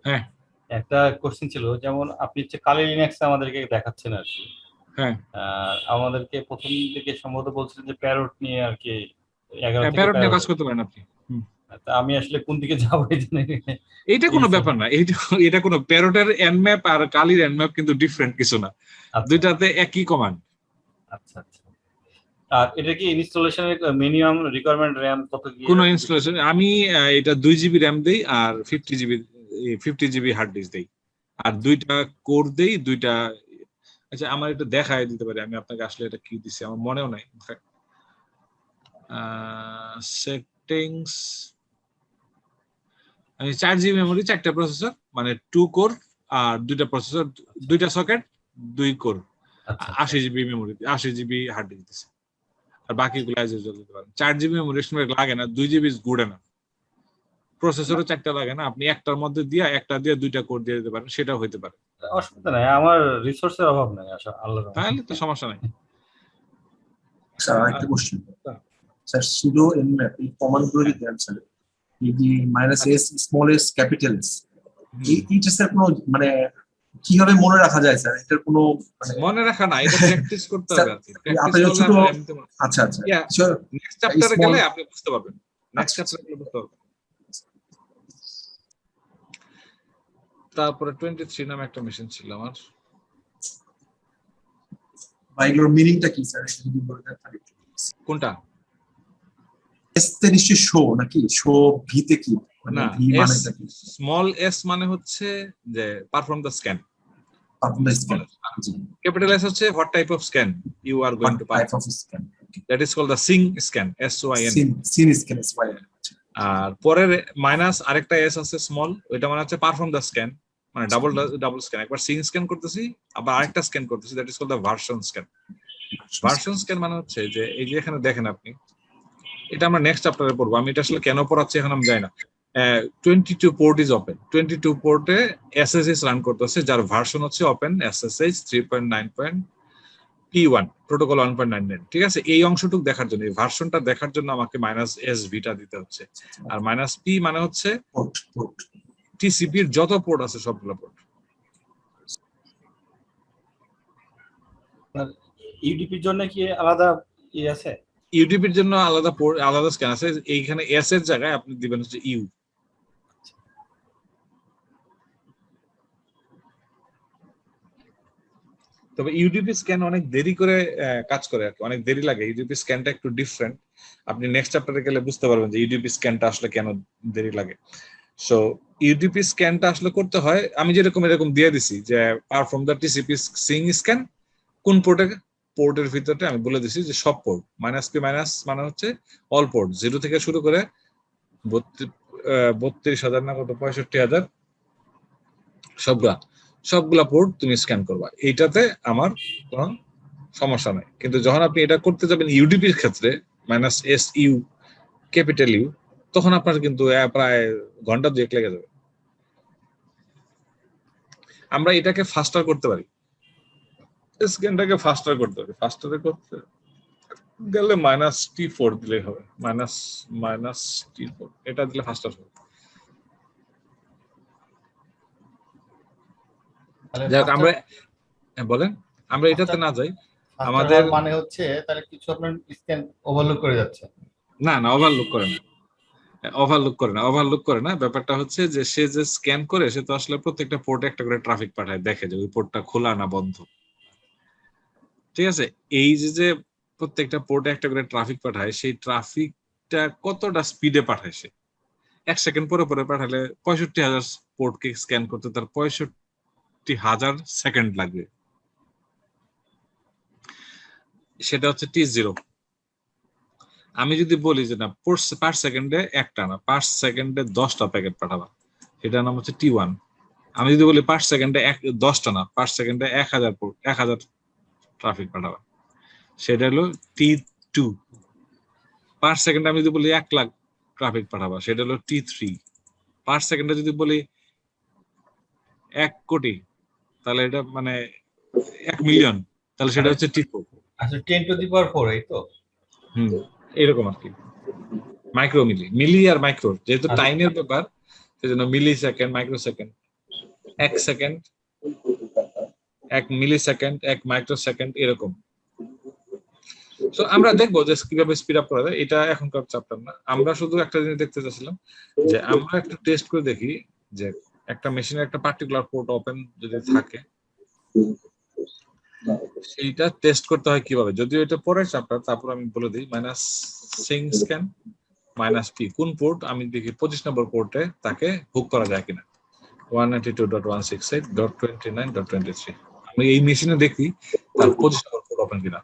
[SPEAKER 3] হ্যাঁ
[SPEAKER 8] একটা কোশ্চেন ছিল, যেমন আপনি হচ্ছে কালি লিনাক্স আমাদেরকে দেখাচ্ছেন আর কি,
[SPEAKER 3] হ্যাঁ
[SPEAKER 8] আমাদেরকে প্রথম দিকে সম্ভবত বলছিলেন যে প্যারট নিয়ে আর কি 11 থেকে
[SPEAKER 3] প্যারট নিয়ে কাজ
[SPEAKER 8] প্যারট।
[SPEAKER 3] করতে পারেন আপনি।
[SPEAKER 8] তা আমি আসলে কোন দিকে যাবো এই জানি না।
[SPEAKER 3] এইটা কোনো ব্যাপার না, এটা কোনো প্যারটের এনম্যাপ আর কালির এনম্যাপ কিন্তু ডিফারেন্ট কিছু না,
[SPEAKER 8] আচ্ছা,
[SPEAKER 3] দুইটাতে একই কমান্ড।
[SPEAKER 8] আচ্ছা আচ্ছা। আর এটা কি ইনস্টলেশনের মিনিমাম রিকোয়ারমেন্ট র‍্যাম কত কি?
[SPEAKER 3] কোন ইনস্টলেশন আমি এটা 2 জিবি র‍্যাম দেই আর 50 জিবি হার্ড ডিস্ক দেই, আর দুইটা কোর দেই, দুইটা। আচ্ছা আমার এটা দেখায় দিতে পারি আমি আপনাকে, আসলে এটা কি দিছি আমার মনেও নাই। সেটিংস, আমি 4 জিবি মেমরি, 4টা প্রসেসর, মানে 2 কোর আর 2টা প্রসেসর, 2টা socket, 2 core, 80 GB memory, 80 GB hard disk দিছি, আর বাকিগুলো অ্যাজ ইউজুয়াল দিতে পারেন। 4 জিবি মেমরি লাগে না, 2 জিবি ইজ গুড এনাফ। প্রসেসরও 4টা লাগে না, আপনি একটার মধ্যে দিয়ে একটা দিয়ে 2টা কোর দিয়ে দিতে পারেন, সেটাও হইতে পারে।
[SPEAKER 8] অসুবিধা নাই, আমার রিসোর্সের অভাব নাই, আল্লাহর রহমতে।
[SPEAKER 3] তাহলে তো সমস্যা নাই।
[SPEAKER 9] স্যার আরেকটা কোশ্চেন, স্যার সুডো এনম্যাপ এই কমান্ড গুলো যদি দেন স্যার, এই যে -s small s capital s, এইটা স্যার কোনো মানে কিভাবে মনে রাখা যায় স্যার? এটার কোনো
[SPEAKER 3] মনে রাখা না, এটা প্র্যাকটিস করতে হবে আর কি।
[SPEAKER 9] আপনি ছোট, আচ্ছা আচ্ছা,
[SPEAKER 3] নেক্সট চ্যাপ্টারে গেলে আপনি বুঝতে পারবেন, নেক্সট চ্যাপ্টারে গেলে বুঝতে পারবেন। তারপরে 23 নামে একটা মেশিন ছিল আমার।
[SPEAKER 9] বাইগুলোর মিনিংটা কি স্যার যদি বলে দেন?
[SPEAKER 3] কোনটা?
[SPEAKER 9] এস তে নিশ্চয়ই শো নাকি? শো ভিতে কি মানে
[SPEAKER 3] না,
[SPEAKER 9] ভি মানেটা কি?
[SPEAKER 3] স্মল এস মানে হচ্ছে যে perform the scan.
[SPEAKER 9] Perform the scan.
[SPEAKER 3] Capital S হচ্ছে what type of scan you are going to
[SPEAKER 9] type of scan,
[SPEAKER 3] that is called the SYN scan, SYN।
[SPEAKER 9] SYN scan SYN।
[SPEAKER 3] আর পরের minus আরেকটা S আছে small, ওইটা মানে হচ্ছে perform the scan, মানে double scan. একবার সিং স্ক্যান করতেছি, আবার আরেকটা স্ক্যান করতেছি, that is called the version scan. Version scan মানে হচ্ছে যে এই যে এখানে দেখেন আপনি, এটা আমরা নেক্সট চ্যাপ্টারে পড়বো, আমি এটা আসলে কেন পড়াচ্ছি এখন আমি জানি না। 22 port is open, 22 পোর্টে SSH run করতেছে, যার ভার্সন হচ্ছে ওপেন SSH 3.9.P1 প্রোটোকল 1.99। ঠিক আছে, এই অংশটুকু দেখার জন্য, এই ভার্সনটা দেখার জন্য আমাকে -SV টা দিতে হচ্ছে, আর -P মানে হচ্ছে TCP এর যত পোর্ট আছে সবগুলো পোর্ট।
[SPEAKER 8] ইউডিপির জন্য কি আলাদা আছে?
[SPEAKER 3] ইউডিপির জন্য আলাদা পোর্ট, আলাদা স্ক্যান আছে। এইখানে এস এর জায়গায় আপনি দিবেন হচ্ছে ইউ। তবে ইউডিপি স্ক্যান অনেক দেরি করে কাজ করে আর কি, অনেক দেরি লাগে। ইউডিপি স্ক্যানটা একটু ডিফারেন্ট, আপনি নেক্সট চ্যাপ্টারে গেলে বুঝতে পারবেন যে ইউডিপি স্ক্যানটা আসলে কেন দেরি লাগে। সো ইউডিপি স্ক্যানটা আসলে করতে হয়, আমি যেরকম এরকম দিয়ে দিছি যে perform the TCP Singh scan, কোন পোর্টের ভিতরে আমি বলে দিছি যে সব পোর্ট, -P মাইনাস মানে হচ্ছে অল পোর্ট, 0 থেকে শুরু করে 32,000 না কত 65,000 সবগুলা সবগুলা পোর্ট তুমি স্ক্যান করবা, এইটাতে আমার কোনো সমস্যা নাই। কিন্তু যখন আপনি এটা করতে যাবেন ইউডিপির ক্ষেত্রে -SU ক্যাপিটাল ইউ, তখন আপনার কিন্তু প্রায় ঘন্টা 2 লেগে যাবে। আমরা এটাকে ফাস্টার করতে পারি, স্ক্যানটাকে ফাস্টার করতে পারি। ফাস্টারে করতে গেলে -T4 দিলেই হবে, -T4 এটা দিলে ফাস্টার হবে। যাক আমরা বলেন, আমরা এটাতে না যাই, আমাদের
[SPEAKER 8] মানে হচ্ছে তাহলে কিছু আপনার স্ক্যান ওভারলোড করে যাচ্ছে।
[SPEAKER 3] না ওভারলুক করে না, ওভারলুক করে না। ব্যাপারটা হচ্ছে যে সে যে স্ক্যান করে, সে তো আসলে প্রত্যেকটা পোর্টে একটা করে ট্রাফিক পাঠায়, দেখে যে ওই পোর্টটা খোলা না বন্ধ। ঠিক আছে, এই যে প্রত্যেকটা পোর্টে একটা করে ট্রাফিক পাঠায়, সেই ট্রাফিকটা কতটা স্পিডে পাঠায় সে 1 সেকেন্ড পরে পাঠালে 65,000 পোর্টকে স্ক্যান করতে তার 65,000 সেকেন্ড লাগবে। সেটা হচ্ছে T0। আমি যদি বলি যে না পার সেকেন্ডে একটা না, পার সেকেন্ডে 10টা প্যাকেট পাঠাবা, সেটার নাম হচ্ছে T1। আমি যদি বলি পার সেকেন্ডে 10টা না, পার সেকেন্ডে 1000 ট্রাফিক পাঠাবা, সেটা হলো T2। পার সেকেন্ডে আমি যদি বলি 1 লাখ ট্রাফিক পাঠাবা, সেটা হলো T3। পার সেকেন্ডে যদি বলি 1 কোটি, তাহলে এটা মানে 1 মিলিয়ন, তাহলে সেটা হচ্ছে T4।
[SPEAKER 8] আচ্ছা 10⁴ এই তো।
[SPEAKER 3] এরকম আর কি, মাইক্রো মিলি আর মাইক্রো, যেহেতু টাইমের ব্যাপার সেজন্য মিলি সেকেন্ড, মাইক্রো সেকেন্ড, 1 সেকেন্ড, 1 মিলি সেকেন্ড, 1 মাইক্রো সেকেন্ড, এরকম। তো আমরা দেখবো যে কিভাবে স্পিড আপ করা যায়, এটা এখনকার চ্যাপ্টার না। আমরা শুধু একটা জিনিস দেখতে চাচ্ছিলাম যে আমরা একটু টেস্ট করে দেখি যে একটা মেশিনের একটা পার্টিকুলার পোর্ট ওপেন যদি থাকে, সেইটা টেস্ট করতে হয় কিভাবে। যদিও এটা পরের চ্যাপ্টার, তারপর আমি বলে দিই সিং স্ক্যান -P কোন পোর্ট আমি দেখি 25 নম্বর পোর্টে তাকে হুক করা যায় কিনা, 192.168.29.23। আমি এই মেশিনে দেখি তার 25 নম্বর পোর্ট ওপেন কিনা।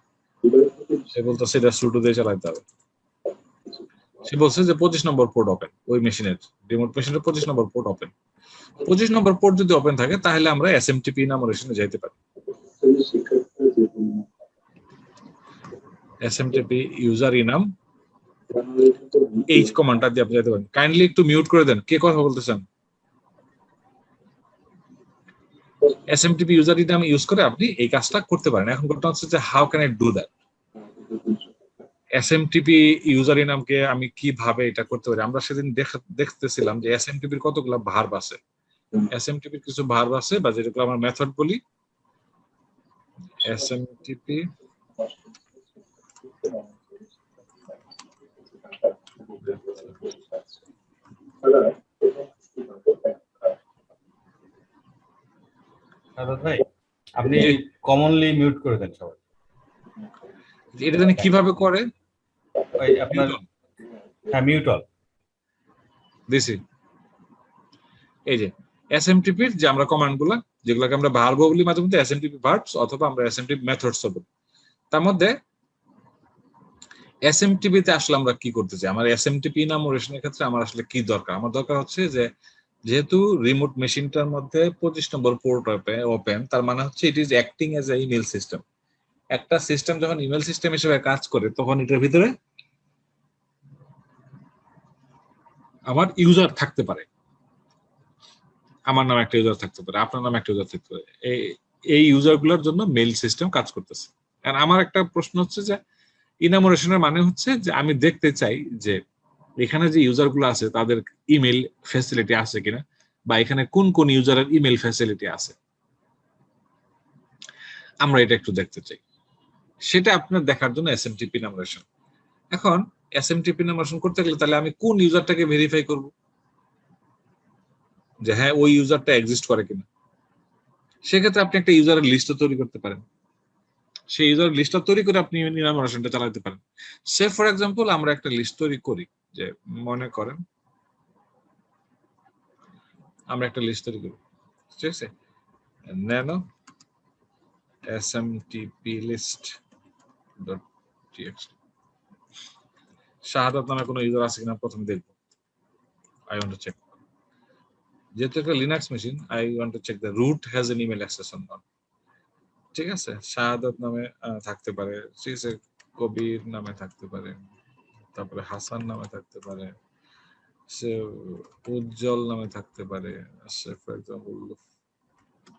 [SPEAKER 3] সে বলতো সেটা সুটো দিয়ে চালাতে হবে। সে বলছে যে 25 নম্বর পোর্ট ওপেন, ওই মেশিনের রিমোট মেশিনের 25 নম্বর পোর্ট ওপেন। 25 নম্বর পোর্ট যদি ওপেন থাকে, তাহলে আমরা SMTP ইনামোরেশনে যাইতে পারি। SMTP ইউজার ইনাম এই কমান্ডটা দিয়ে আপনি যেতে পারেন। কাইন্ডলি একটু মিউট করে দেন, কে কথা বলতেছেন। SMTP ইউজার ইনাম ইউজ করে আপনি এই কাজটা করতে পারেন। এখন কথা হচ্ছে যে how can I do that. SMTP user ইনামকে আমি কিভাবে এটা করতে পারি। আমরা সেদিন দেখতেছিলাম যে SMTP এর কতগুলো ভার্ব আছে। SMTP এর কিছু ভার্ব আছে বা যেগুলো আমরা মেথড বলি। SMTP
[SPEAKER 8] ভাই আপনি কমনলি মিউট করে দেন সবাই।
[SPEAKER 3] এটা জানি কিভাবে করে,
[SPEAKER 8] ওই আপনার মিউট অল
[SPEAKER 3] দিছি। এই যে SMTP এর যে আমরা কমান্ডগুলো, যেগুলোকে আমরা ভার্ব বলি মাঝে মধ্যে, SMTP ভার্বস অথবা আমরা SMTP মেথডস বলি। তার মধ্যে SMTP তে আসলে আমরা কি করতে চাই, আমার SMTP ইনামোরেশনের ক্ষেত্রে আমার আসলে কি দরকার। আমার দরকার হচ্ছে যে যেহেতু রিমোট মেশিনটার মধ্যে 25 নম্বর পোর্ট ওপেন, তার মানে হচ্ছে it is acting as a email system. একটা সিস্টেম যখন ইমেল সিস্টেম হিসেবে কাজ করে, তখন এটার ভিতরে আমার ইউজার থাকতে পারে। আমার নামে একটা ইউজার থাকতে পারে, আপনার নামে একটা ইউজার থাকতে পারে। এই ইউজারগুলোর জন্য মেইল সিস্টেম কাজ করতেছে। আর আমার একটা প্রশ্ন হচ্ছে যে ইনামোরেশনের মানে হচ্ছে যে আমি দেখতে চাই যে এখানে যে ইউজারগুলো আছে তাদের ইমেল ফ্যাসিলিটি আছে কিনা, বা এখানে কোন কোন ইউজারের ইমেল ফ্যাসিলিটি আছে, আমরা এটা একটু দেখতে চাই। সেটা আপনার দেখার জন্য SMTP ইনামোরেশন। এখন SMTP ইনামোরেশন করতে গেলে তাহলে আমি কোন ইউজারটাকে ভেরিফাই করব যে হ্যাঁ ওই ইউজারটা এক্সিস্ট করে কিনা। সেক্ষেত্রে আপনি একটা ইউজারের লিস্ট তৈরি করতে পারেন। সেই ইউজার লিস্টটা তৈরি করে আপনি ইনামোরেশনটা চালাতে পারেন। সে ফর এক্সাম্পল আমরা একটা লিস্ট তৈরি করি, যে মনে করেন আমরা একটা লিস্ট তৈরি করি, ঠিক আছে, ন্যানো SMTP list.txt। শাহাদাত নামে কোনো ইউজার আছে কিনা প্রথমে দেখবো, আই ওয়ান্ট টু চেক। যেহেতু একটা Linux machine, I want to check the root has an email access on not. ঠিক আছে, শাহাদাত নামে থাকতে পারে, ঠিক আছে, কবির নামে থাকতে পারে, তারপরে হাসান নামে থাকতে পারে, সে উজ্জ্বল নামে থাকতে পারে, সে ফর এক্সাম্পল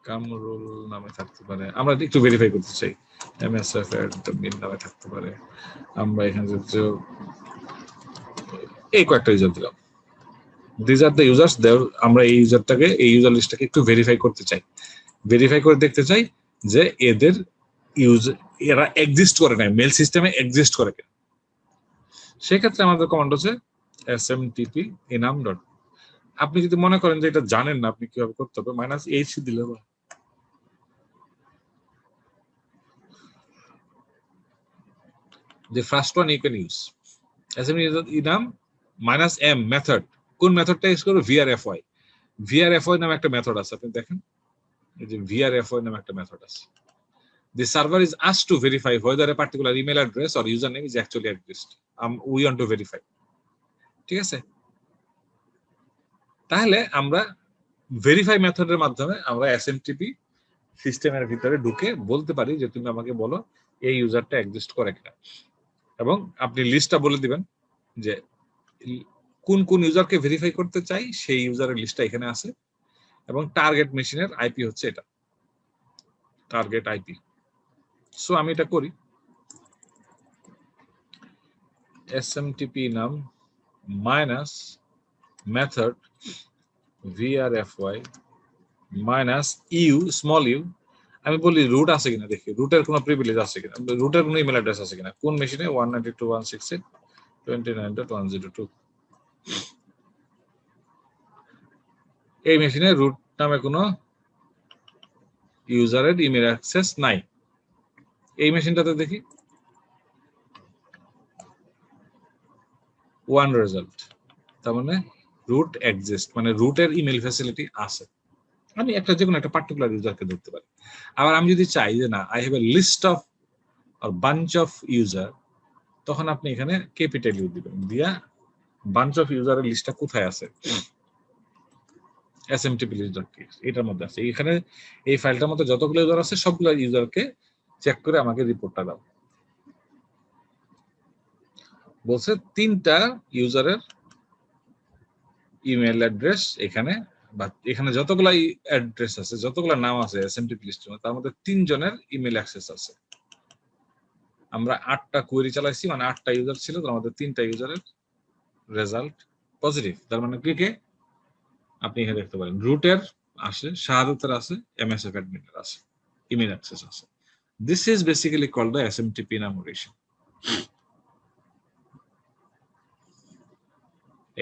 [SPEAKER 3] কামরুল নামে থাকতে পারে। আমরা একটু ভেরিফাই করতে চাই, এমএসএফ এডমিন নামে থাকতে পারে। আমরা এখানে এই কয়েকটা ইউজার দিলাম, দিস আর দ্য ইউজার্স। আমরা এই ইউজারটাকে, এই ইউজার লিস্টটাকে একটু ভেরিফাই করতে চাই, ভেরিফাই করে দেখতে চাই যে এদের এরা এক্সিস্ট করে না, মেল সিস্টেমে এক্সিস্ট করে কিনা। সেক্ষেত্রে আমাদের কমান্ড হচ্ছে smtp enum dot। আপনি যদি মনে করেন যে এটা জানেন না আপনি কিভাবে করতে হবে, -h দিলে হবে। The first one you can use enum -m method। কোন মেথডটা ইউজ করব? vrfy। vrfy নামে একটা মেথড আছে, আপনি দেখেন এই যে vrfy নামে একটা মেথড আছে। The server is asked to verify whether a particular email address or username is actually exist. We want to verify. ঠিক আছে, তাহলে আমরা ভেরিফাই মেথডের মাধ্যমে আমরা এসএমটিপি সিস্টেমের ভিতরে ঢুকে বলতে পারি যে তুমি আমাকে বলো এই ইউজারটা এক্সিস্ট করে কিনা, এবং আপনি লিস্টটা বলে দিবেন যে কোন কোন ইউজারকে ভেরিফাই করতে চাই, সেই ইউজারের লিস্টটা এখানে আছে, এবং টার্গেট মেশিনের আইপি হচ্ছে এটা, টার্গেট আইপি। সো আমি এটা করি, smtp নাম minus method vrfy minus U small U. আমি বলি রুট আছে কিনা, দেখি রুটের কোনো প্রিভিলেজ আছে কিনা, রুটের কোনো ইমেল অ্যাড্রেস আছে কিনা, কোন মেশিনে 192.168.29.102। এই মেশিনে রুট নামে কোনো ইউজারের ইমেল অ্যাক্সেস নাই। এই মেশিনটাতে দেখি 1 রেজাল্ট, তার মানে রুট এক্সিস্ট, মানে রুটের ইমেল ফ্যাসিলিটি আছে। আমি একটা যে কোনো একটা পার্টিকুলার ইউজারকে ধরতে পারি। আবার আমি যদি চাই যে না, I have a list of or bunch of user, তখন আপনি এখানে ক্যাপিটাল ইউ দিবেন, দিয়া বাঞ্চ অফ ইউজারের লিস্টটা কোথায় আছে, smtp list.txt এটার মধ্যে আছে। এখানে এই ফাইলটার মধ্যে যতগুলো ইউজার আছে সবগুলো ইউজারকে চেক করে আমাকে রিপোর্টটা দাও। বলছে 3টা ইউজারের ইমেল অ্যাড্রেস এখানে, বা এখানে যতগুলো অ্যাড্রেস আছে, যতগুলো নাম আছে এসএমটিপি লিস্টের মধ্যে, তার মধ্যে 3 জনের ইমেল অ্যাক্সেস আছে। আমরা 8টা কোয়েরি চালাইছি, মানে 8টা ইউজার ছিল, তার মধ্যে 3টা ইউজারের রেজাল্ট পজিটিভ। তার মানে কি আপনি এখানে দেখতে পারেন রুটের আছে, শাহাদাতের আছে, এমএসএফ অ্যাডমিনের আছে, ইমেল অ্যাক্সেস আছে। This is basically called the SMTP enumeration।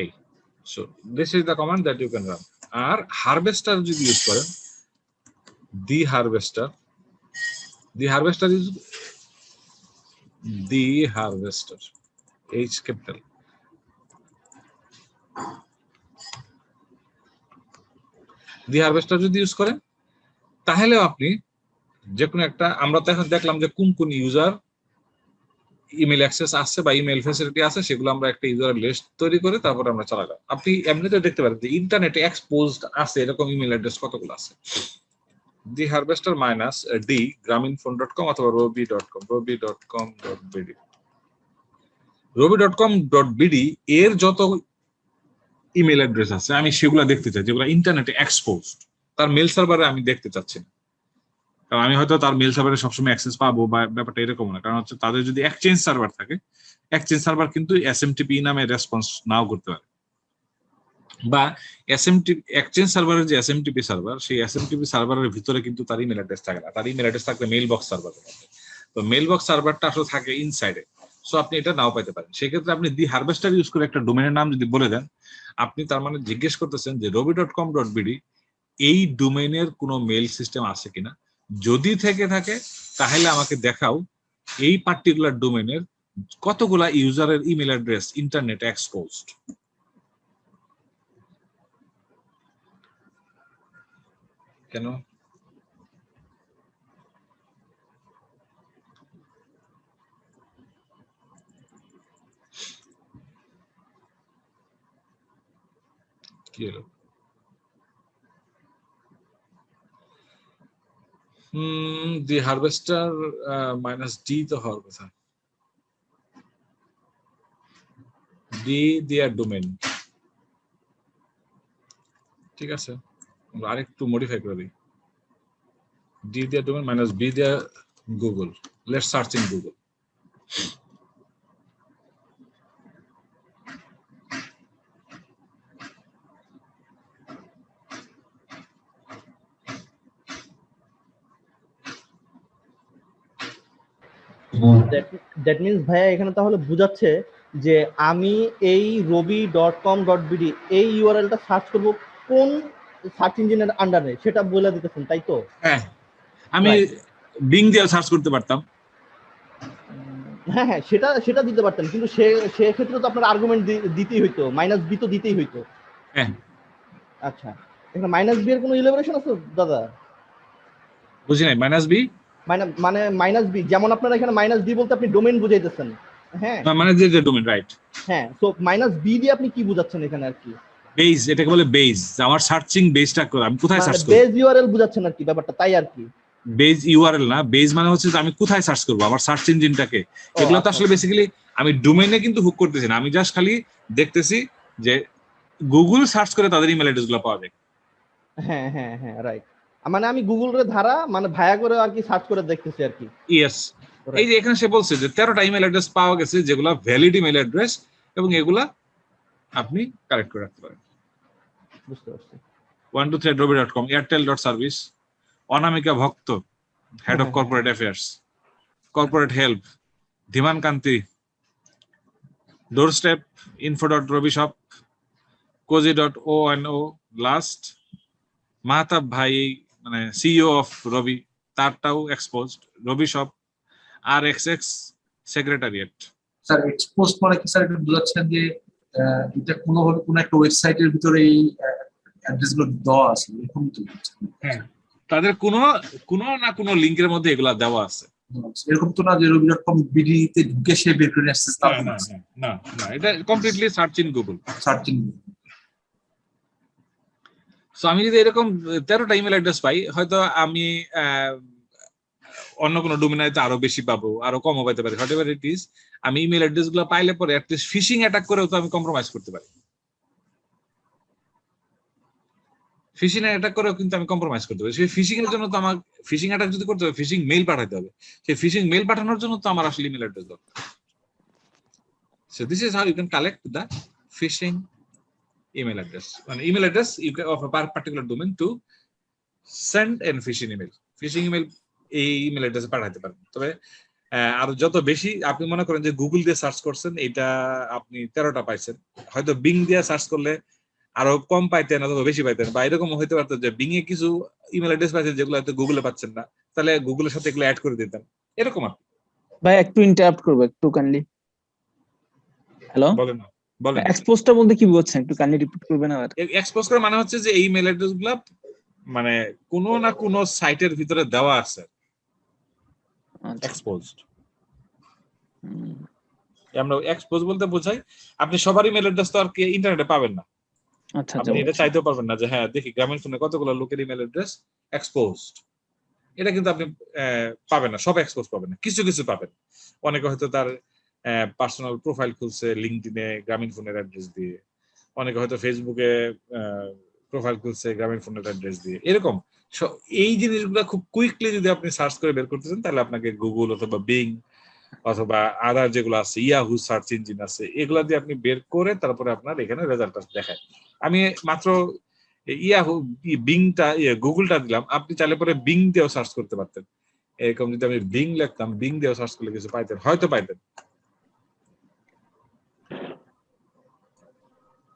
[SPEAKER 3] এই so this is the command that you can run। আর হারভেস্টার যদি ইউজ করেন, the harvester is the harvester, H capital। the harvester যদি ইউজ করেন তাহলে আপনি যে কোনো একটা, আমরা তো এখন দেখলাম যে কোন কোন ইউজার ইমেল অ্যাক্সেস আছে বা ইমেল ফ্যাসিলিটি আছে, সেগুলো আমরা একটা ইউজার লিস্ট তৈরি করে তারপর আমরা চালালাম। আপনি এমনিতে দেখতে পারেন যে ইন্টারনেটে এক্সপোজড আছে এরকম ইমেল অ্যাড্রেস কতগুলো আছে। দি হারভেস্টার মাইনাস ডি graminphone.com অথবা robi.com.bd robi.com.bd এর যত ইমেল অ্যাড্রেস আছে আমি সেগুলো দেখতে চাই, যেগুলো ইন্টারনেটে এক্সপোজড, তার মেল সার্ভারে আমি দেখতে চাচ্ছি না। কারণ আমি হয়তো তার মেল সার্ভারে সবসময় অ্যাক্সেস পাবো বা ব্যাপারটা এরকম না, কারণ হচ্ছে তাদের যদি এক্সচেঞ্জ সার্ভার থাকে, এক্সচেঞ্জ সার্ভার কিন্তু এসএমটিপি নামে রেসপন্স নাও করতে পারে, বা এসএমটিপি এক্সচেঞ্জ সার্ভারের যে এসএমটিপি সার্ভার, সেই এসএমটিপি সার্ভারের ভিতরে কিন্তু তার ইমেল অ্যাড্রেস থাকে না, তার ইমেল অ্যাড্রেস থাকলে মেইল বক্স সার্ভারে থাকে। তো মেইল বক্স সার্ভারটা আসলে থাকে ইনসাইডে, সো আপনি এটা নাও পাইতে পারেন। সেক্ষেত্রে আপনি দি হারভেস্টার ইউজ করে একটা ডোমেনের নাম যদি বলে দেন, আপনি তার মানে জিজ্ঞেস করতেছেন যে robi.com.bd এই ডোমেইনের কোনো মেইল সিস্টেম আছে কিনা, যদি থেকে থাকে তাহলে আমাকে দেখাও এই পার্টিকুলার ডোমেইনের কতগুলা ইউজারের ইমেল অ্যাড্রেস ইন্টারনেট এক্সপোজড। কেন কি হলো? দি হারভেস্টার মাইনাস ডি তো হওয়ার কথা, ডি দিয়া ডোমেন। ঠিক আছে, আমরা আরেকটু মডিফাই করে দিই, ডি দিয়া ডোমেন মাইনাস বি দিয়া Google. Let's search in Google.
[SPEAKER 7] That means ভাইয়া এখানে তাহলে বুঝাচ্ছে যে আমি এই robi.com.bd এই ইউআরএলটা সার্চ করব কোন সার্চ ইঞ্জিনের আন্ডারে, সেটা বলে দিতেছেন তাই তো?
[SPEAKER 3] হ্যাঁ, আমি বিং দিয়ে সার্চ করতে পারতাম।
[SPEAKER 7] হ্যাঁ হ্যাঁ, সেটা দিতে পারতেন, কিন্তু সেক্ষেত্রে তো আপনার আর্গুমেন্ট দিতেই হইতো, মাইনাস বি তো দিতেই হইতো।
[SPEAKER 3] হ্যাঁ,
[SPEAKER 7] আচ্ছা, এখানে মাইনাস বি এর কোনো ইলাবোরেশন আছে দাদা?
[SPEAKER 3] বুঝি নাই। মাইনাস বি
[SPEAKER 7] মানে মাইনাস বি, যেমন আপনারা এখানে মাইনাস বি বলতে আপনি ডোমেইন বুঝাইতেছেন। হ্যাঁ,
[SPEAKER 3] মানে যে ডোমেন, রাইট।
[SPEAKER 7] হ্যাঁ, সো মাইনাস বি দিয়ে আপনি কি বুঝাচ্ছেন এখানে আর কি?
[SPEAKER 3] বেস, এটাকে বলে বেস। আমার সার্চিং বেসটা আমি কোথায় সার্চ করব,
[SPEAKER 7] বেস ইউআরএল বুঝাচ্ছেন আর কি ব্যাপারটা, তাই আর কি।
[SPEAKER 3] বেস ইউআরএল না, বেস মানে হচ্ছে যে আমি কোথায় সার্চ করব, আমার সার্চ ইঞ্জিনটাকে। এগুলো তো আসলে বেসিক্যালি আমি ডোমেইনে কিন্তু হুক করতেছি না, আমি জাস্ট খালি দেখতেছি যে গুগল সার্চ করে তাদের ইমেল অ্যাড্রেস গুলো পাওয়া যায়।
[SPEAKER 7] হ্যাঁ হ্যাঁ হ্যাঁ, রাইট। মানে আমি গুগল রে ধারা মানে ভায়া করে আর কি সার্চ করে দেখতেছি আর কি।
[SPEAKER 3] ইয়েস, এই যে এখানে সে বলছে যে 13টা ইমেল অ্যাড্রেস পাওয়া গেছে যেগুলো ভ্যালিড ইমেল অ্যাড্রেস, এবং এগুলা আপনি কারেক্ট করে রাখতে পারেন।
[SPEAKER 7] বুঝতে পারছি।
[SPEAKER 3] 123@robi.com, airtel.service, Anamika Bhakta, head of corporate affairs, corporate help, Dhiman Kanti, doorstep, info.robishop, cozy.ono, last Mahtab ভাই মানে সিইও অফ রবি, তারটাও exposed, Robishop, RXX secretariat.
[SPEAKER 9] Sir expose মানে কি স্যার, এটা বোঝাচ্ছেন যে এটা কোনোভাবে কোনো একটা ওয়েবসাইটের ভিতরে এই অ্যাড্রেস গুলো দেওয়া আছে এরকম তো?
[SPEAKER 3] হ্যাঁ, তাদের কোনো না কোনো লিংকের মধ্যে এগুলা দেওয়া আছে।
[SPEAKER 9] এরকম তো না যে robi.com.bd তে ঢুকে সে বের করে আসছে।
[SPEAKER 3] না, এটা completely search in Google.
[SPEAKER 9] Searching.
[SPEAKER 3] So আমি যদি এরকম 13টা ইমেল অ্যাড্রেস পাই, হয়তো আমি অন্য কোনো ডোমেইনে আরো বেশি পাবো, আরো কমও পাইতে পারি, হোয়াট এভার ইট ইজ। আমি ইমেল অ্যাড্রেস গুলো পাইলে পরে অ্যাটলিস্ট ফিশিং অ্যাটাক করেও তো আমি কম্প্রোমাইজ করতে পারি। ফিশিং অ্যাটাক করেও কিন্তু আমি কম্প্রোমাইজ করতে পারি। সেই ফিশিং এর জন্য তো আমার ফিশিং অ্যাটাক যদি করতে হবে, ফিশিং মেইল পাঠাতে হবে। সেই ফিশিং মেইল পাঠানোর জন্য তো আমার আসলে ইমেল অ্যাড্রেস দরকার। So this is how you can collect the phishing email address. An email address you can of a particular domain to send an phishing email. Phishing email এই email অ্যাড্রেসে পাঠাতে পারেন। তবে আর যত বেশি আপনি মনে করেন যে গুগল দিয়ে সার্চ করছেন, এটা আপনি 13টা পাইছেন, হয়তো বিং দিয়ে সার্চ করলে আরো কম পাইতেন অথবা বেশি পাইতেন, বা এরকম হইতে পারতো যে বিং এ কিছু ইমেল অ্যাড্রেস পাইছেন যেগুলো হয়তো গুগলে পাচ্ছেন না, তাহলে গুগলের সাথে এগুলো অ্যাড করে দিতেন, এরকম আর।
[SPEAKER 10] ভাই একটু ইন্টারাপ্ট করব একটু কাইন্ডলি। হ্যালো,
[SPEAKER 3] বলেন না, বলেন।
[SPEAKER 10] এক্সপোজটা বলতে কি বুঝছেন, একটু কাইন্ডলি রিপিট করবেন আবার?
[SPEAKER 3] এক্সপোজ করে মানে হচ্ছে যে এই মেল অ্যাড্রেস গুলো মানে কোনো না কোনো সাইটের ভিতরে দেওয়া আছে, এক্সপোজড। আমরা এক্সপোজ বলতে বোঝাই আপনি সবারই মেল অ্যাড্রেস তো আর কি ইন্টারনেটে পাবেন না।
[SPEAKER 10] আচ্ছা,
[SPEAKER 3] আপনি এটা চাইতেও পারবেন না যে হ্যাঁ দেখি গ্রামীণ ফোনে কতগুলো লোকের ইমেল অ্যাড্রেস এক্সপোজড, এটা কিন্তু আপনি পাবেন না, সব এক্সপোজ পাবেন না, কিছু কিছু পাবেন। অনেকে হয়তো তার পার্সোনাল প্রোফাইল খুলছে লিঙ্কডইনে গ্রামীণ ফোনের অ্যাড্রেস দিয়ে, অনেকে হয়তো ফেসবুকে প্রোফাইল খুলছে গ্রামীণ ফোনের অ্যাড্রেস দিয়ে, এরকম। এই জিনিসগুলো খুব কুইকলি যদি আপনি সার্চ করে বের করতে চান, তাহলে আপনাকে গুগল অথবা বিং অথবা আদার যেগুলো আছে ইয়াহু সার্চ ইঞ্জিন আছে, এগুলা দিয়ে আপনি বের করে তারপরে আপনার এখানে রেজাল্টটা দেখায়। আমি মাত্র ইয়াহু বিংটা গুগলটা দিলাম, আপনি চাইলে পরে বিং দিয়েও সার্চ করতে পারতেন। এরকম যদি আমি বিং লিখতাম, বিং দিয়েও সার্চ করলে কিছু পাইতেন, হয়তো পাইতেন।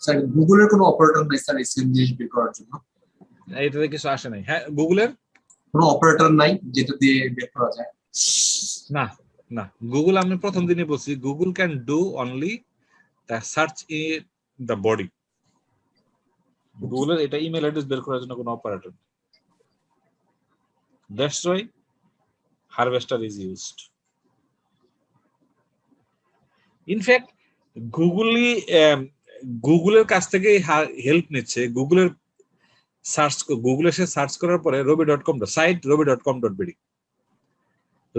[SPEAKER 9] স্যার গুগলের কোনো অপারেটর নাই স্যার এসএম জিনিস বের করার জন্য?
[SPEAKER 3] এটাতে কিছু আসে নাই। হ্যাঁ, গুগলের
[SPEAKER 9] কোনো অপারেটর নাই যেটা দিয়ে বের করা যায়?
[SPEAKER 3] না না, গুগল আমি প্রথম দিনই বলছি, Google can do only the search in the body. গুগলের এটা ইমেল অ্যাড্রেস বের করার জন্য কোনো operator. That's why harvester is used. In fact গুগলের কাছ থেকে হেল্প নিচ্ছে। গুগলের গুগলে সে সার্চ করার পরে robi.com site robi.com.bd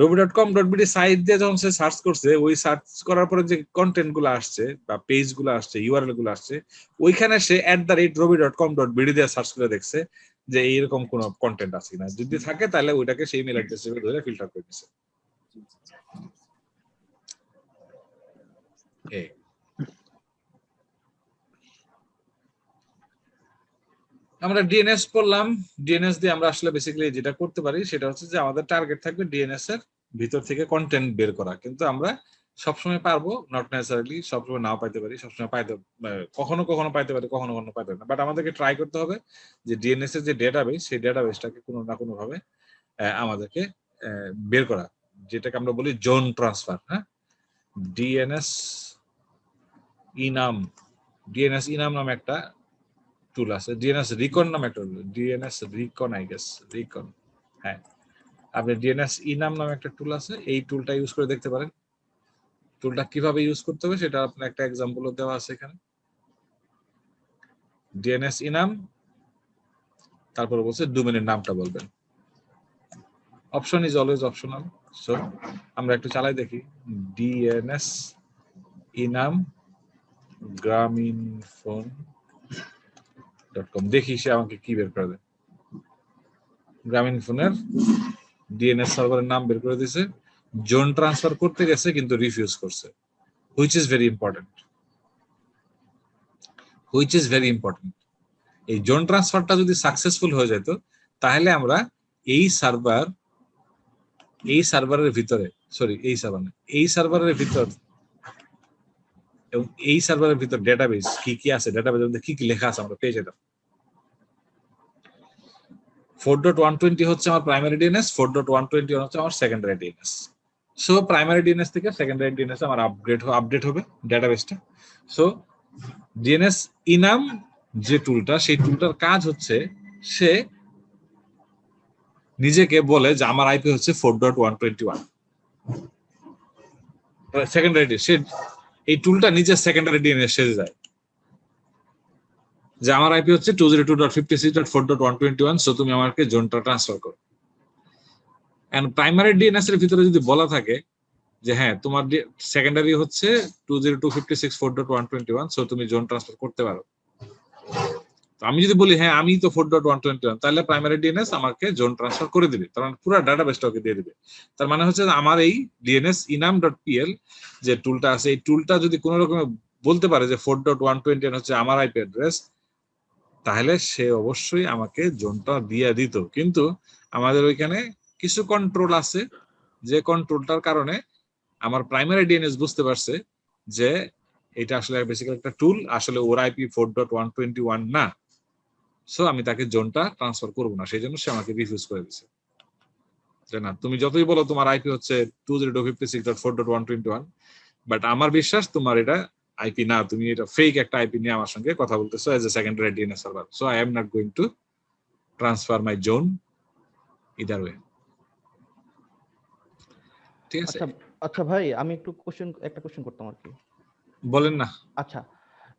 [SPEAKER 3] robi.com.bd site দিয়ে যখন সে সার্চ করছে, ওই সার্চ করার পরে যে কন্টেন্ট গুলো আসছে বা পেজ গুলো আসছে, ইউআরএল গুলো আসছে, ওইখানে সে @robi.com.bd দিয়ে সার্চ করে দেখছে যে এইরকম কোন কন্টেন্ট আছে কিনা। যদি থাকে তাহলে ওইটাকে সেই মেল অ্যাড্রেস হিসেবে ধরে ফিল্টার করে দিছে। আমরা ডিএনএস পড়লাম। ডিএনএস দিয়ে আমরা আসলে বেসিক্যালি যেটা করতে পারি সেটা হচ্ছে যে আমাদের টার্গেট থাকবে ডিএনএস এর ভিতর থেকে কন্টেন্ট বের করা, কিন্তু আমরা সবসময় পারবো, নট নেসেসারিলি সবসময় নাও পাইতে পারি, সবসময় পাইতে কখনো কখনো পাইতে পারি, কখনো কখনো পাইতে পারি না। বাট আমাদেরকে ট্রাই করতে হবে যে ডিএনএস এর যে ডেটাবেস, সেই ডেটাবেসটাকে কোনো না কোনো ভাবে আমাদেরকে বের করা, যেটাকে আমরা বলি জোন ট্রান্সফার। হ্যাঁ, ডিএনএস ইনাম নামে একটা টুল আছে, ডিএনএস রিকন নামে একটা টুল, ডিএনএস রিকন আই গেস রিকন। হ্যাঁ, আপনি ডিএনএস ইনাম নামে একটা টুল আছে, এই টুলটা ইউজ করে দেখতে পারেন। টুলটা কিভাবে ইউজ করতে হবে সেটা আপনার একটা এক্সাম্পলও দেওয়া আছে এখানে। ডিএনএস ইনাম, তারপর বলছে ডোমেনের নামটা বলবেন। Option is always optional, so আমরা একটু চালাই দেখি। ডিএনএস ইনাম graminphone.com, দেখি সে আমাকে কি বের করে দেয়। গ্রামীণফোনের ডিএনএস সার্ভারের নাম বের করে দিয়েছে। জোন ট্রান্সফার করতে গেছে কিন্তু রিফিউজ করছে, হুইচ ইজ ভেরি ইম্পর্টেন্ট। এই জোন ট্রান্সফারটা যদি সাকসেসফুল হয়ে যেত তাহলে আমরা এই সার্ভারের ভিতরে এবং এই সার্ভারের ভিতর ডেটাবেস কি কি আছে, ডেটাবেসের মধ্যে কি কি লেখা আছে আমরা পেয়ে যেতাম। 4.120 হচ্ছে আমার প্রাইমারি ডিএনএস, 4.121 হচ্ছে আমার secondary DNS. So primary DNS থেকে সেকেন্ডারি ডিএনএস আমার আপডেট হবে ডেটাবেসটা। সো ডিএনএস ইনাম যে টুলটা, সেই টুলটার কাজ হচ্ছে সে নিজেকে বলে যে আমার আইপি হচ্ছে 4.121 সেকেন্ডারি। সে এই টুলটা নিজে সেকেন্ডারি ডিএনএস সেজে যায় যে আমার আইপি হচ্ছে 202.56.4.121, সো তুমি আমাকে জোনটা ট্রান্সফার করো। এন্ড প্রাইমারি ডিএনএস এর ভিতরে যদি বলা থাকে যে হ্যাঁ তোমার সেকেন্ডারি হচ্ছে 202.56.4.121, সো তুমি জোন ট্রান্সফার করতে পারো। তো আমি যদি বলি হ্যাঁ আমি তো 4.121, তাহলে প্রাইমারি ডিএনএস আমাকে জোন ট্রান্সফার করে দিবে, তার মানে পুরো ডাটাবেসটা ওকে দিয়ে দিবে। তার মানে হচ্ছে আমার এই ডিএনএস inam.pl যে টুলটা আছে, এই টুলটা যদি কোনো রকমে বলতে পারে যে 4.121 হচ্ছে আমার আইপি অ্যাড্রেস, তাহলে সে অবশ্যই আমাকে জোনটা দিয়ে দিত। কিন্তু আমাদের ওইখানে কিছু কন্ট্রোল আছে, যে কন্ট্রোলটার কারণে আমার প্রাইমারি ডিএনএস বুঝতে পারছে যে এটা আসলে বেসিক্যালি একটা টুল, আসলে ওর আইপি 4.121 না, সো আমি তাকে জোনটা ট্রান্সফার করবো না। সেই জন্য সে আমাকে রিফিউজ করে দিছে যে না, তুমি যতই বলো তোমার আইপি হচ্ছে 202.56.4.121, বাট আমার বিশ্বাস তোমার এটা আইপি না, তুমি এটা ফেক একটা আইপি নিয়ে আমার সঙ্গে কথা বলতেছো as a secondary DNS server, so I am not going to transfer my zone either way. ঠিক আছে?
[SPEAKER 7] আচ্ছা ভাই, আমি একটা কোশ্চেন করতাম আর কি।
[SPEAKER 3] বলেন না।
[SPEAKER 7] আচ্ছা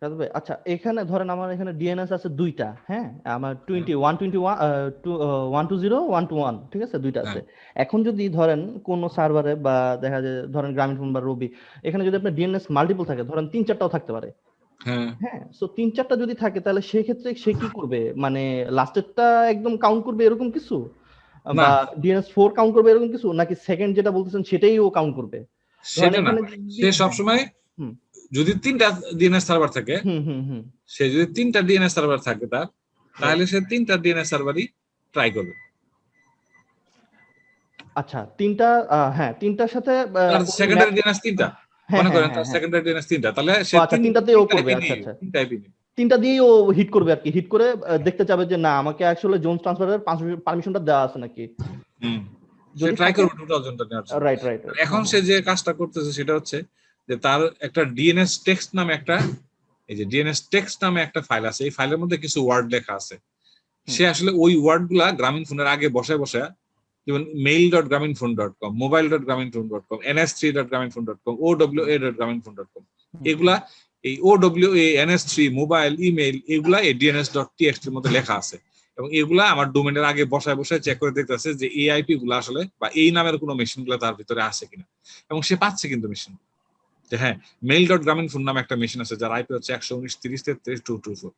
[SPEAKER 7] রাজু ভাই, আচ্ছা এখানে ধরেন আমার এখানে ডিএনএস আছে দুইটা, হ্যাঁ, আমার 120.121, ঠিক আছে, দুইটা আছে। এখন যদি ধরেন কোন সার্ভারে বা দেখা যায় ধরেন গ্রামীণফোন বা রবি, এখানে যদি আপনার ডিএনএস মাল্টিপল থাকে, ধরেন 3-4টাও থাকতে পারে, হ্যাঁ, সো 3-4টা যদি থাকে তাহলে সেই ক্ষেত্রে সে কি করবে? মানে লাস্টেরটা একদম কাউন্ট করবে এরকম কিছু, বা ডিএনএস 4 কাউন্ট করবে এরকম কিছু, নাকি সেকেন্ড যেটা বলতেছেন সেটাই ও কাউন্ট করবে?
[SPEAKER 3] সেটা না, সে সবসময় যদি 3টা ডিএনএস সার্ভার থাকে, সে যদি 3টা ডিএনএস সার্ভার থাকে তার, তাহলে সে 3টা ডিএনএস সার্ভারই ট্রাই করবে।
[SPEAKER 7] আচ্ছা, 3টা, হ্যাঁ, 3টার সাথে
[SPEAKER 3] সেকেন্ডারি ডিএনএস 3টা, মনে করেন তার সেকেন্ডারি ডিএনএস 3টা, তাহলে সে 3টাতেই ও করবে। আচ্ছা, 3টা দিয়েই ও হিট করবে আর কি, হিট করে দেখতে চাবে যে না আমাকে আসলে জোন ট্রান্সফারের পারমিশনটা দেওয়া আছে নাকি। সে ট্রাই করবে টোটাল জোনটা নেওয়ার জন্য। রাইট। এখন সে যে কাজটা করতেছে সেটা হচ্ছে যে তার একটা ডিএনএস টেক্সট নামে একটা, এই যে ডিএনএস টেক্সট নামে একটা ফাইল আছে, এই ফাইলের মধ্যে কিছু ওয়ার্ড লেখা আছে। সে আসলে ওই ওয়ার্ডগুলা গ্রামীণফোনের আগে বসায় যেমন mail.graminphone.com, mobile.graminphone.com, ns3.graminphone.com, owa.graminphone.com, এগুলা এই owa, ns3, মোবাইল, ইমেইল, এগুলা এই dns.txt এর মধ্যে লেখা আছে। এবং এগুলা আমার ডোমেনের আগে বসায় বসায় চেক করে দেখতেছে যে এই আইপি গুলা আসলে বা এই নামের কোনো মেশিন গুলা তার ভিতরে আছে কিনা, এবং সে পাচ্ছে কিন্তু মেশিন যে হ্যাঁ mail.grameenphone নামে একটা মেশিন আছে যার আইপি হচ্ছে 119.30.33.224।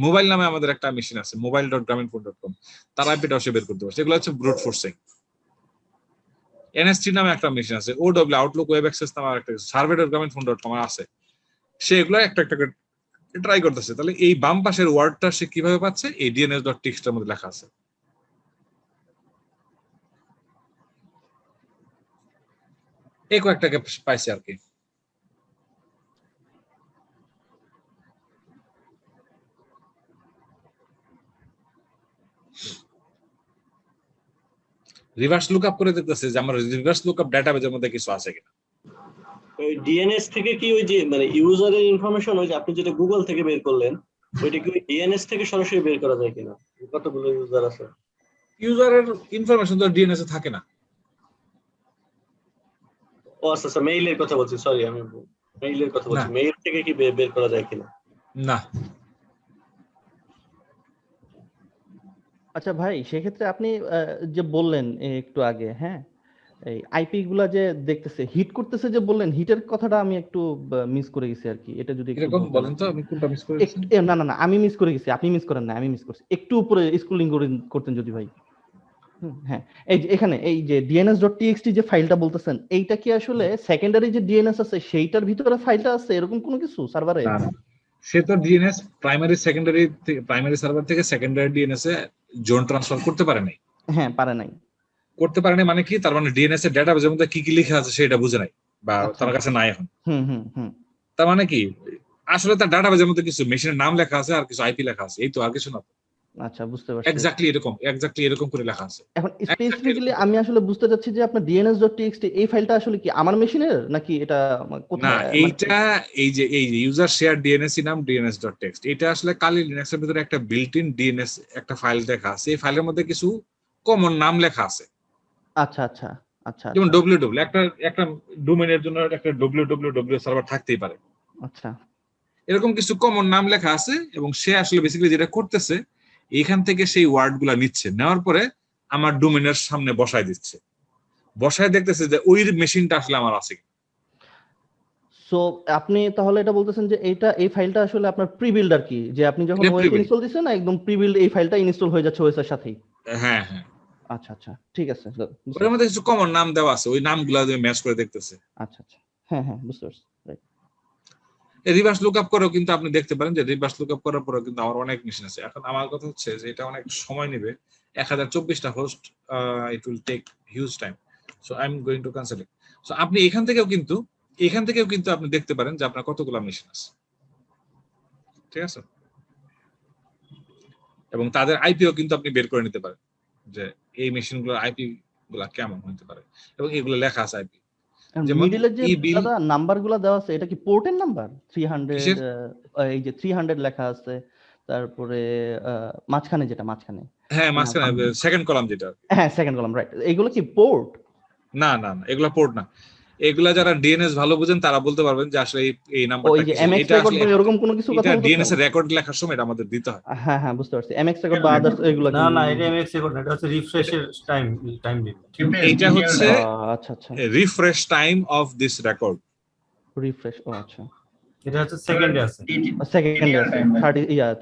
[SPEAKER 3] মোবাইল নামে আমাদের একটা মেশিন আছে mobile.grameenphone.com, তার আইপিটাও সে বের করতে পারছে। এগুলো হচ্ছে ব্রুট ফোর্সিং। NST নামে একটা মেশিন আছে, OW আউটলুক ওয়েব অ্যাক্সেস নামে একটা survey.grameenphone.com আছে, সে এগুলো একটা একটা করে ট্রাই করতেছে। তাহলে এই বাম পাশের ওয়ার্ডটা সে কিভাবে পাচ্ছে? এই dns.txt এর মধ্যে লেখা আছে। এই কয়েকটাকে পাইছে আর কি। রিভার্স লুকআপ করে দেখতেছে যে আমার রিভার্স লুকআপ ডাটাবেজের মধ্যে কিছু আছে কিনা।
[SPEAKER 5] ওই ডিএনএস থেকে কি ওই যে মানে ইউজারের ইনফরমেশন ওই যে আপনি যেটা গুগল থেকে বের করলেন ওইটা কি ওই ডিএনএস থেকে সরাসরি বের করা যায় কিনা? কতগুলো ইউজার আছে?
[SPEAKER 3] ইউজারের ইনফরমেশন তো ডিএনএস এ থাকে না।
[SPEAKER 5] ও আচ্ছা আচ্ছা, মেইলের কথা বলছি, সরি আমি মেইলের কথা বলছি। মেইল থেকে কি বের করা যায় কিনা?
[SPEAKER 3] না।
[SPEAKER 7] আচ্ছা ভাই, সেক্ষেত্রে আপনি যে বললেন একটু আগে, হ্যাঁ, এই আইপি গুলা যে দেখতেছে হিট করতেছে যে বললেন, হিটের কথাটা আমি একটু মিস করে গেছি আর কি। এটা যদি একটু
[SPEAKER 3] এরকম বলেন তো, আমি কোনটা মিস করেছি?
[SPEAKER 7] না না না, আমি মিস করে গেছি, আপনি মিস করেন না, আমি মিস করছি। একটু উপরে স্ক্রলিং করতেন যদি ভাই। হ্যাঁ, এই যে এখানে এই যে dns.txt যে ফাইলটা বলতেছেন, এইটা কি আসলে সেকেন্ডারি যে ডিএনএস আছে সেইটার ভিতরে ফাইলটা আছে এরকম কোনো কিছু সার্ভারে?
[SPEAKER 3] না না, সে তো ডিএনএস প্রাইমারি সার্ভার থেকে সেকেন্ডারি ডিএনএস এ জোন ট্রান্সফার করতে পারে নাই।
[SPEAKER 7] হ্যাঁ, পারে নাই।
[SPEAKER 3] করতে পারে নাই মানে কি? তার মানে ডিএনএস এর ডাটাবেজের মধ্যে কি কি লেখা আছে সেটা বুঝে নাই বা তার কাছে নাই এখন। তার মানে কি আসলে তার ডাটাবেজের মধ্যে কিছু মেশিনের নাম লেখা আছে আর কিছু আইপি লেখা আছে, এই তো, আর কিছু না।
[SPEAKER 7] আচ্ছা, বুঝতে পারছি।
[SPEAKER 3] এক্স্যাক্টলি এরকম করে লেখা আছে।
[SPEAKER 7] এখন স্পেসিফিক্যালি আমি আসলে বুঝতে চাচ্ছি যে আপনার dns.txt এই ফাইলটা আসলে কি আমার মেশিনের নাকি এটা কোথায়?
[SPEAKER 3] না, এইটা এই যে ইউজার শেয়ার ডিএনএসি নাম dns.txt, এটা আসলে কালি লিনাক্স এর ভিতরে একটা বিল্ট ইন ডিএনএস একটা ফাইল দেখা আছে। এই ফাইলের মধ্যে কিছু কমন নাম লেখা আছে।
[SPEAKER 7] আচ্ছা আচ্ছা আচ্ছা,
[SPEAKER 3] যেমন www, একটা ডোমেইনের জন্য একটা www সার্ভার থাকতেই পারে।
[SPEAKER 7] আচ্ছা,
[SPEAKER 3] এরকম কিছু কমন নাম লেখা আছে, এবং সে আসলে বেসিক্যালি যেটা করতেছে এইখান থেকে সেই ওয়ার্ডগুলো নিচ্ছে, নেওয়ার পরে আমার ডোমেইনের সামনে বসায় দিচ্ছে, বসায় দেখতেছে যে ওই মেশিনটা আসলে আমার আছে।
[SPEAKER 7] সো আপনি তাহলে এটা বলতেছেন যে এই ফাইলটা আসলে আপনার প্রি-বিল্ড আর কি, যে আপনি যখন ওএস ইনস্টল দিচ্ছেন না একদম প্রি-বিল্ড এই ফাইলটা ইনস্টল হয়ে যাচ্ছে ওএস এর সাথেই।
[SPEAKER 3] হ্যাঁ হ্যাঁ,
[SPEAKER 7] আচ্ছা আচ্ছা, ঠিক আছে।
[SPEAKER 3] ওর মধ্যে কিছু কমন নাম দেওয়া আছে, ওই নামগুলো দিয়ে ম্যাচ করে দেখতেছে।
[SPEAKER 7] আচ্ছা আচ্ছা, হ্যাঁ হ্যাঁ, বুঝতে পারছি। রাইট।
[SPEAKER 3] রিভার্স লুকআপ করেও কিন্তু আপনি দেখতে পারেন যে রিভার্স লুকআপ করার পরেও কিন্তু আমার অনেক মেশিন আছে। এখন আমার কথা হচ্ছে যে এটা অনেক সময় নেবে, 1024টা host, it will take huge time, so I am going to cancel it. So আপনি এখান থেকেও কিন্তু আপনি দেখতে পারেন যে আপনার কতগুলো মেশিন আছে, ঠিক আছে, এবং তাদের আইপিও কিন্তু আপনি বের করে নিতে পারেন যে এই মেশিনগুলোর আইপি গুলা কেমন হতে পারে, এবং এগুলো লেখা আছে আইপি।
[SPEAKER 7] মিডলে যে দাদা নাম্বারগুলো দেওয়া আছে এটা কি পোর্টের নাম্বার? 300, এই যে 300 লেখা আছে, তারপরে মাঝখানে যেটা মাঝখানে,
[SPEAKER 3] হ্যাঁ মাঝখানে সেকেন্ড কলাম যেটা,
[SPEAKER 7] হ্যাঁ সেকেন্ড কলাম, রাইট। এগুলো কি পোর্ট?
[SPEAKER 3] না না না, এগুলা পোর্ট না। এগুলা যারা ডিএনএস ভালো বুঝেন তারা বলতে পারবেন যে আসলে এই নাম্বারটা কি,
[SPEAKER 7] এটা আসলে এরকম কোনো কিছু কথা বলতে
[SPEAKER 3] ডিএনএস এর রেকর্ড লেখার সময় এটা আমাদের দিতে হয়।
[SPEAKER 7] হ্যাঁ হ্যাঁ, বুঝতে পারছি। এমএক্স রেকর্ড বা আদার্স এগুলো
[SPEAKER 8] না না, এটা এমএক্স রেকর্ড না, এটা হচ্ছে রিফ্রেশের টাইম লিমিট।
[SPEAKER 3] এটা হচ্ছে
[SPEAKER 7] আচ্ছা আচ্ছা,
[SPEAKER 3] refresh time of this record.
[SPEAKER 7] Refresh, ও আচ্ছা,
[SPEAKER 8] এটা হচ্ছে সেকেন্ডে আছে,
[SPEAKER 7] সেকেন্ডে আছে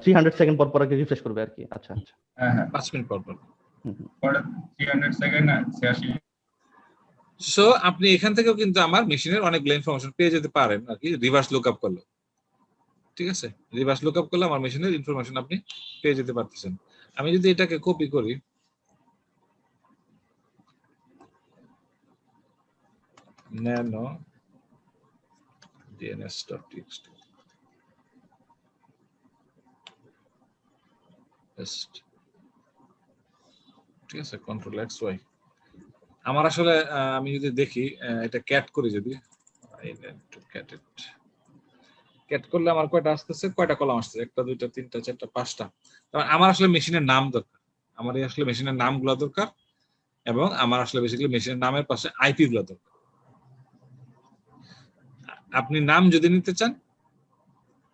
[SPEAKER 7] 300 সেকেন্ড পর পর আগে রিফ্রেশ করবে আর কি। আচ্ছা আচ্ছা,
[SPEAKER 4] হ্যাঁ হ্যাঁ,
[SPEAKER 3] 5 মিনিট পর পর
[SPEAKER 4] 300 সেকেন্ড 86।
[SPEAKER 3] সো আপনি এখান থেকেও কিন্তু আমার মেশিনের অনেকগুলো ইনফরমেশন পেয়ে যেতে পারেন আর কি, রিভার্স লুকআপ করলে। ঠিক আছে, রিভার্স লুকআপ করলে আমার মেশিনের ইনফরমেশন আপনি পেয়ে যেতে পারতেছেন। আমি যদি এটাকে কপি করি, nano dns.txt ঠিক আছে, কন্ট্রোল এক্স ওয়াই। আমার আসলে আমি যদি দেখি এটা ক্যাট করি, যদি ক্যাট করলে আমার কয়টা আসতেছে, কয়টা কলাম আসতেছে, 1 2 3 4 5টা। আমার আসলে মেশিনের নাম দরকার, আমার আসলে মেশিনের নামগুলো দরকার, এবং আমার আসলে বেসিক্যালি মেশিনের নামের পাশে আইপি গুলো দরকার। আপনি নাম যদি নিতে চান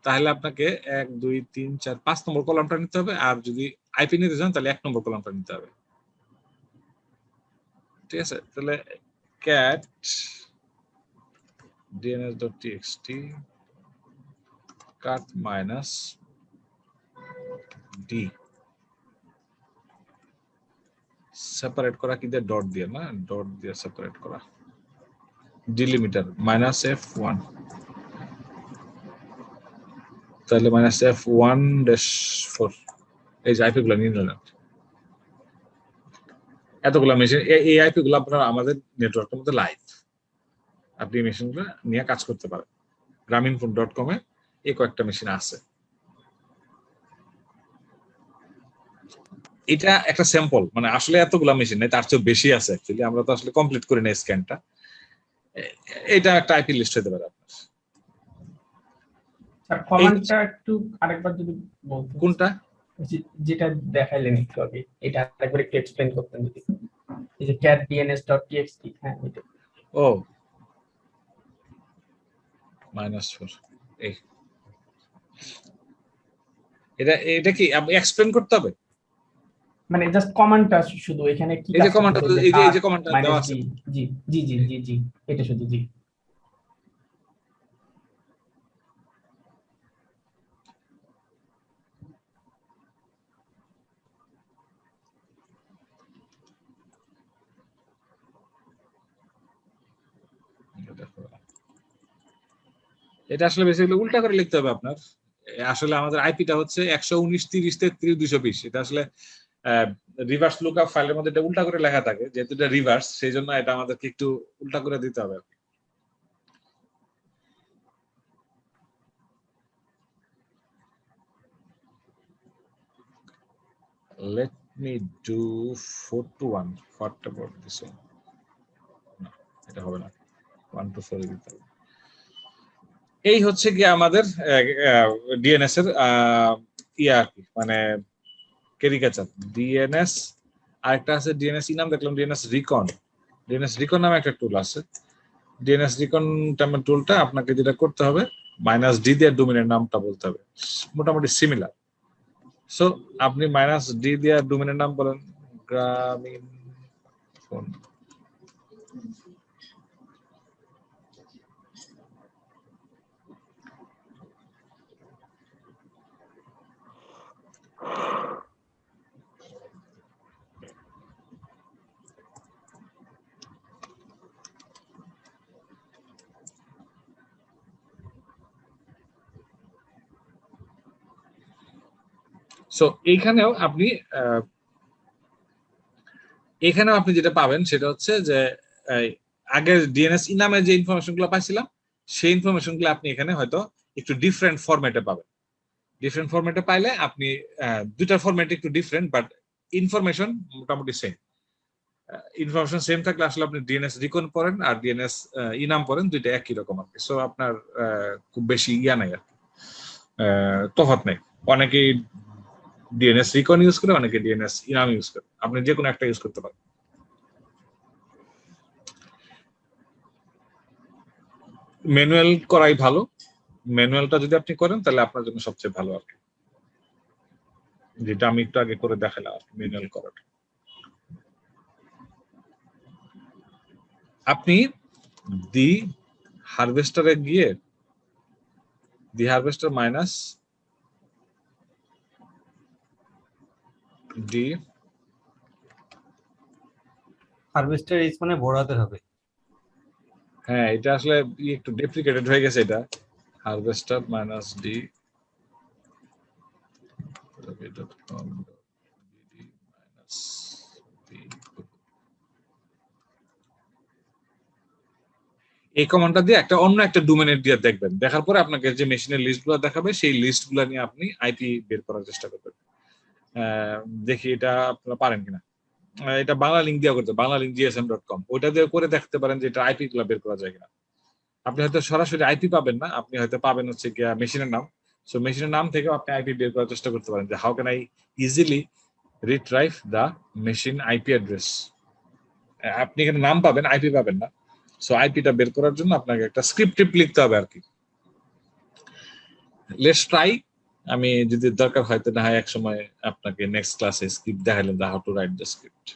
[SPEAKER 3] তাহলে আপনাকে 1 2 3 4 5 নম্বর কলামটা নিতে হবে, আর যদি আইপি নিতে চান তাহলে 1 নম্বর কলামটা নিতে হবে। ঠিক আছে, তাহলে cat dns.txt cat minus d separate করা কি দিয়ে, ডট দিয়ে না, ডট দিয়ে সেপারেট করা, ডিলিমিটার -f1, তাহলে -f1-4 এই যে আইপি গুলো নিয়ে নিলাম। এতগুলো মেশিন, এই আইপি গুলো আপনারা আমাদের নেটওয়ার্কের মধ্যে লাইভ, আপনি এই মেশিনগুলো নিয়ে কাজ করতে পারেন। grameenphone.com এ এই কয়েকটা মেশিন আছে। এটা একটা স্যাম্পল, মানে আসলে এতগুলা মেশিন নেই, তার চেয়ে বেশি আছে অ্যাকচুয়ালি, আমরা তো আসলে কমপ্লিট করে নেই স্ক্যানটা। এটা একটা আইপি লিস্ট হতে পারে আপনার।
[SPEAKER 2] স্যার কমান্ডটা একটু আরেকবার যদি বলতেন।
[SPEAKER 3] কোনটা?
[SPEAKER 2] যেটা দেখাইলেন একটু আগে, এটা আরেকবার একটু এক্সপ্লেইন করতেন যদি। এই যে cat dns.txt, হ্যাঁ এটা।
[SPEAKER 3] ও -4 এই এটা কি এক্সপ্লেইন করতে হবে?
[SPEAKER 2] মানে জাস্ট কমান্ডটা শুধু এখানে কি,
[SPEAKER 3] এই যে কমান্ডটা, এই যে কমান্ডটা দেওয়া আছে,
[SPEAKER 2] জি জি জি জি জি এটা শুধু, জি।
[SPEAKER 3] এটা আসলে বেসিক্যালি উল্টা করে লিখতে হবে আপনার। আসলে আমাদের আইপিটা হচ্ছে 119 30 33 220, এটা আসলে রিভার্স লুকআপ ফাইলের মধ্যে এটা উল্টা করে লেখা থাকে, যেহেতু এটা রিভার্স সেই জন্য এটা আমাদেরকে একটু উল্টা করে দিতে হবে। Let me do 4 to 1. What about this one? No, এটা হবে না, 1 to 4 দিতে হবে। এই হচ্ছে কি আমাদের ডিএনএস এর ইয়ারকি, মানে ক্যারিকেচার। ডিএনএস আরেকটা আছে, ডিএনএস নাম দেখলাম, ডিএনএস রিকন। ডিএনএস রিকন নামে একটা টুল আছে। ডিএনএস রিকন নামের টুলটা আপনাকে যেটা করতে হবে, -d দিয়ে ডোমেনের নামটা বলতে হবে, মোটামুটি সিমিলার। সো আপনি -d দিয়ে ডোমেনের নাম বলেন, গ্রামীণফোন। সো এখানেও আপনি যেটা পাবেন সেটা হচ্ছে যে আগের ডিএনএস নামে যে ইনফরমেশন গুলো পাইছিলাম সেই ইনফরমেশন গুলো আপনি এখানে হয়তো একটু ডিফারেন্ট ফরম্যাটে পাবেন। ডিফারেন্ট ফরম্যাটে পাইলে আপনি দুইটার ফরম্যাট একটু ডিফারেন্ট, বাট ইনফরমেশন মোটামুটি সেম। ইনফরমেশন সেম থাকলে আসলে আপনি ডিএনএস রিকন পড়েন আর ডিএনএস ইনাম পড়েন, দুইটা একই রকম আর কি। সো আপনার খুব বেশি ইয়া নাই আর কি, তফাৎ নেই। অনেকেই ডিএনএস রিকন ইউজ করে, অনেকে ডিএনএস ইনাম ইউজ করে, আপনি যে কোনো একটা ইউজ করতে পারেন। ম্যানুয়াল করাই ভালো, ম্যানুয়ালটা যদি আপনি করেন তাহলে আপনার জন্য সবচেয়ে ভালো আর কি, যেটা আমি একটু আগে করে দেখালাম আর কি, ম্যানুয়াল করাটা। আপনি দি হারভেস্টারে গিয়ে the harvester minus D
[SPEAKER 8] harvester is মানে বড়াতে হবে।
[SPEAKER 3] হ্যাঁ, এটা আসলে একটু ডেপ্রিকেটেড হয়ে গেছে, এটা হারভেস্টার মাইনাস ডি এই কমান্ডটা দিয়ে একটা অন্য একটা ডোমেনের দিয়ে দেখবেন, দেখার পরে আপনাকে যে মেশিনের লিস্টগুলো দেখাবে সেই লিস্টগুলো নিয়ে আপনি আইপি বের করার চেষ্টা করবেন। দেখি এটা আপনারা পারেন কিনা। এটা বাংলা লিঙ্ক দিয়ে করতে, বাংলা লিঙ্ক gsm.com, ওইটা দিয়ে করে দেখতে পারেন যে এটা আইপি গুলো বের করা যায় কিনা। আপনি হয়তো সরাসরি আইপি পাবেন না, আপনি হয়তো পাবেন হচ্ছে কি মেশিনের নাম। সো মেশিনের নাম থেকে আপনি আইপি বের করার চেষ্টা করতে পারেন যে how can I easily retrieve the machine IP address. আপনি এখানে নাম পাবেন, আইপি পাবেন না। সো আইপিটা বের করার জন্য আপনাকে একটা স্ক্রিপ্ট লিখতে হবে আর কি। Let's try. আমি যদি দরকার হয় তো না হয় এক সময় আপনাকে নেক্সট ক্লাসে স্ক্রিপ্ট দেখাইলাম, how to write the script.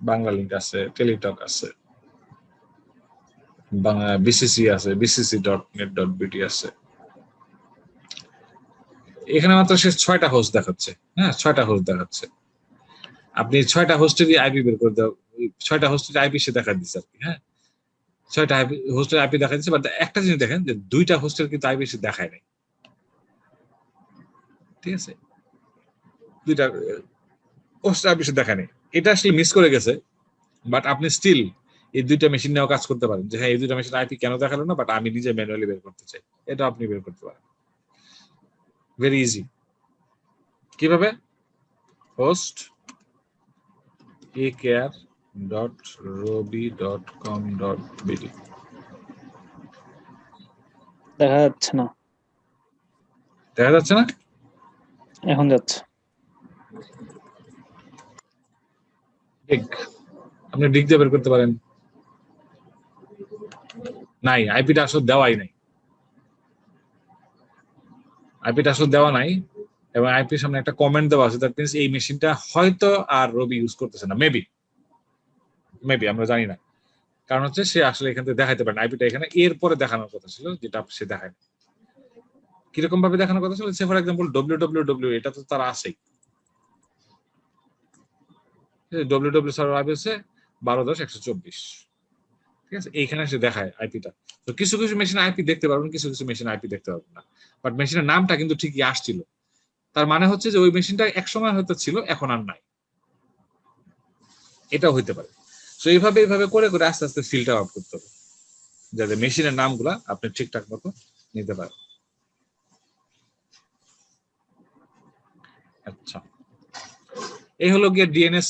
[SPEAKER 3] Bangla link আছে, টেলিটক আছে, বিসিসি আছে, bcc.net.bt আছে। এখানে মাত্র সে 6টা হোস্ট দেখাচ্ছে। হ্যাঁ, 6টা হোস্ট দেখাচ্ছে। আপনি 6টা হোস্টের আইপি বের করে দাও, 6টা হোস্টের আইপি সে দেখা দিচ্ছে আর কি। হ্যাঁ, 6টা হোস্টের আইপি দেখা দিচ্ছে, বাট একটা জিনিস দেখেন যে 2টা হোস্টের কিন্তু আইপি সে দেখায় নাই। ঠিক আছে, 2টা হোস্টের আইপি সে দেখায় নাই, এটা আসলে মিস করে গেছে। বাট আপনি স্টিল এই 2টা মেশিন নিয়েও কাজ করতে পারেন যে হ্যাঁ এই 2টা মেশিন আইপি কেন দেখালো না, বাট আমি নিজে ম্যানুয়ালি বের করতে চাই, এটা আপনি বের করতে পারেন ভেরি ইজি। কিভাবে? হোস্ট acare.robi.com.bd
[SPEAKER 10] দেখা যাচ্ছে না,
[SPEAKER 3] দেখা যাচ্ছে না?
[SPEAKER 10] এখন যাচ্ছে।
[SPEAKER 3] আপনি ডিগ দিয়ে বের করতে পারেন। নাই, আইপিটা আসলে দেওয়াই নাই, আইপিটা আসলে দেওয়া নাই, এবং আইপির সামনে একটা কমেন্ট দেওয়া আছে, দ্যাট মিন্স এই মেশিনটা হয়তো আর রবি ইউজ করতেছে না, মেবি আমরা জানি না। কারণ হচ্ছে সে আসলে এখান থেকে দেখাইতে পারে না, আইপিটা এখানে এরপরে দেখানোর কথা ছিল, যেটা সে দেখায় না। কিরকম ভাবে দেখানোর কথা ছিল? সে ফর এক্সাম্পল www, এটা তো তার আছেই, www সার্ভার আইপি হচ্ছে 12.10.124। ঠিক আছে, এইখানে সে দেখায় আইপিটা। তো কিছু কিছু মেশিন আইপি দেখতে পারবেন, কিছু কিছু মেশিন আইপি দেখতে পারবেন না, বাট মেশিনের নামটা কিন্তু ঠিকই আসছিল। তার মানে হচ্ছে যে ওই মেশিনটা এক সময় হয়তো ছিল, এখন আর নাই, এটাও হইতে পারে। তো এইভাবে করে করে আস্তে আস্তে ফিল্টার আউট করতে হবে, যাতে মেশিনের নামগুলা আপনি ঠিকঠাক মতো নিতে পারেন। আচ্ছা, এই হলো গিয়ে DNS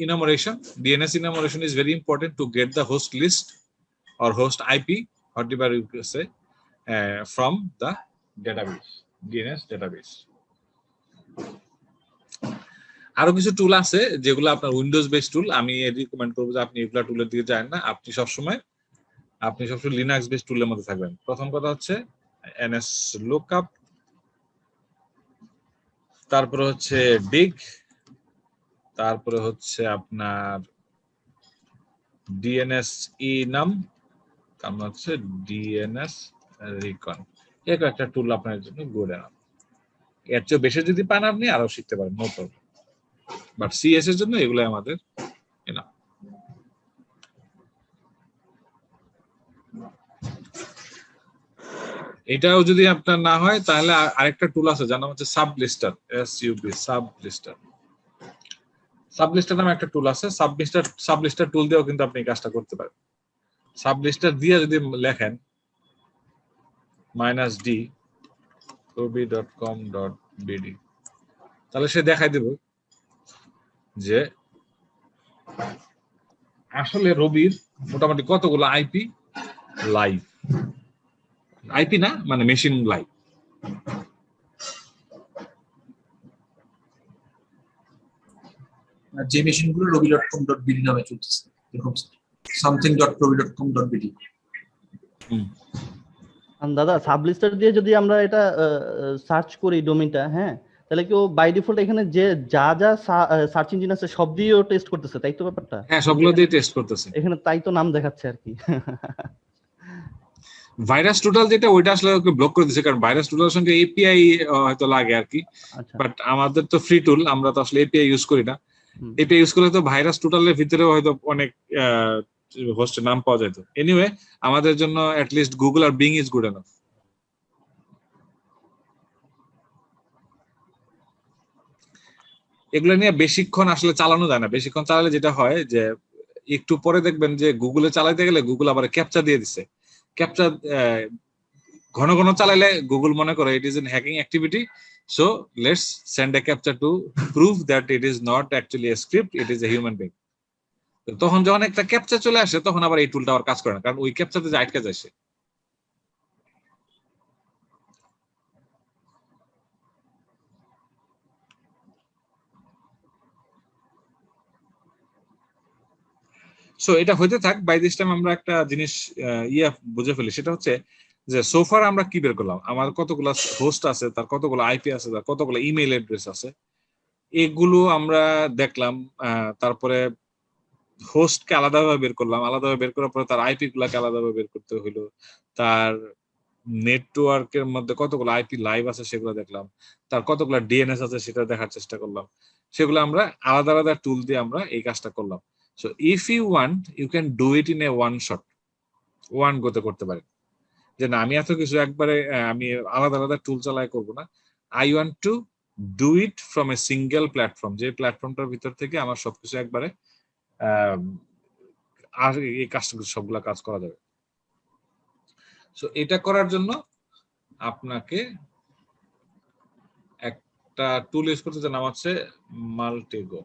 [SPEAKER 3] enumeration. DNS enumeration is very important to get the host list or host IP, whatever you say, from the database, DNS database. আরো কিছু টুল আছে যেগুলো আপনার উইন্ডোজ বেস টুল, আমি রিকমেন্ড করবো যে আপনি এগুলা টুলের দিকে যান না, আপনি সবসময় লিনাক্স বেস টুলের মধ্যে থাকবেন। প্রথম কথা হচ্ছে NS lookup, তারপরে হচ্ছে dig, তারপরে হচ্ছে আপনার DNS enum, তারপর হচ্ছে DNS recon। এই একটা টুল আপনার জন্য গুড এনাফ। এর চেয়ে বেশি যদি পান আপনি আরো শিখতে পারেন, নো প্রবলেম, বাট সিএস এর জন্য এগুলো আমাদের এনাফ। এটাও যদি আপনার না হয় তাহলে আরেকটা টুল আছে যার নাম হচ্ছে সাবলিস্টার, SUB সাবলিস্টার। সাবলিস্টার নামে একটা টুল আছে, সাবলিস্টার টুল দিয়েও কিন্তু আপনি এই কাজটা করতে পারেন। সাবলিস্টার দিয়ে যদি লেখেন -d robi.com.bd, তাহলে সে দেখাই দেব যে আসলে রবির মোটামুটি কতগুলো আইপি লাইভ, আইপি না মানে মেশিন লাইভ।
[SPEAKER 9] যে মেশিনগুলো robi.com.bd নামে চলতেছে, এরকম something.robi.com.bd।
[SPEAKER 7] দাদা, সাবলিস্টার দিয়ে যদি আমরা এটা সার্চ করি ডোমেইনটা, হ্যাঁ, তাহলে কি ও বাই ডিফল্ট এখানে যে যা যা সার্চ ইঞ্জিন আছে সব দিয়েও টেস্ট করতেছে, তাই তো ব্যাপারটা?
[SPEAKER 3] হ্যাঁ, সবগুলো দিয়ে টেস্ট করতেছে
[SPEAKER 7] এখানে, তাই তো নাম দেখাচ্ছে আর কি।
[SPEAKER 3] ভাইরাস টোটাল যেটা, ওইটা আসলে ওকে ব্লক করে দিয়েছে, কারণ ভাইরাস টোটালের সঙ্গে এপিআই হয়তো লাগে আর কি। বাট আমাদের তো ফ্রি টুল, আমরা তো আসলে এপিআই ইউজ করি না। এপিআই ইউজ করলে তো ভাইরাস টোটালের ভিতরেও হয়তো অনেক হোস্টের নাম পাওয়া যেত। এনিওয়ে, আমাদের জন্য at least Google are being is good enough. এগুলো নিয়ে বেশিক্ষণ আসলে চালানো যায় না, বেশিক্ষণ চালালে যেটা হয় যে একটু পরে দেখবেন যে গুগলে চালাইতে গেলে গুগল আবার ক্যাপচা দিয়ে দিছে। ক্যাপচা ঘন ঘন চালাইলে গুগল মনে করে it is an hacking activity, so let's send A captcha to prove that it is not actually A script, it is a human being. তখন যখন একটা ক্যাপচা চলে আসে তখন আবার এই টুলটা আবার কাজ করে না, কারণ ওই ক্যাপচাতে যে আটকে যায় সে। সো এটা হইতে থাক। বাই দিস টাইম আমরা একটা জিনিস বুঝে ফেলি, সেটা হচ্ছে যে সোফার আমরা কি বের করলাম, আমার কতগুলো হোস্ট আছে, তার কতগুলো আইপি আছে, তার কতগুলো ইমেইল অ্যাড্রেস আছে, এগুলো আমরা দেখলাম। তারপরে হোস্টকে আলাদাভাবে বের করলাম, আলাদাভাবে বের করার পরে তার আইপি গুলাকে আলাদাভাবে বের করতে হইলো, তার নেটওয়ার্কের মধ্যে কতগুলো আইপি লাইভ আছে সেগুলো দেখলাম, তার কতগুলো ডিএনএস আছে সেটা দেখার চেষ্টা করলাম। সেগুলো আমরা আলাদা আলাদা টুল দিয়ে আমরা এই কাজটা করলাম। So if you want you can do it in a one shot, one গোতে করতে পারেন। যে না আমি এত কিছু একবারে আমি আলাদা আলাদা টুল চালাই করবো না, I want to do it from a single platform, যে প্ল্যাটফর্মটার ভিতর থেকে আমার সবকিছু একবারে আর এই কাজটা সবগুলা কাজ করা যাবে। সো এটা করার জন্য আপনাকে একটা টুল ইউজ করতে, নাম হচ্ছে মাল্টিগো।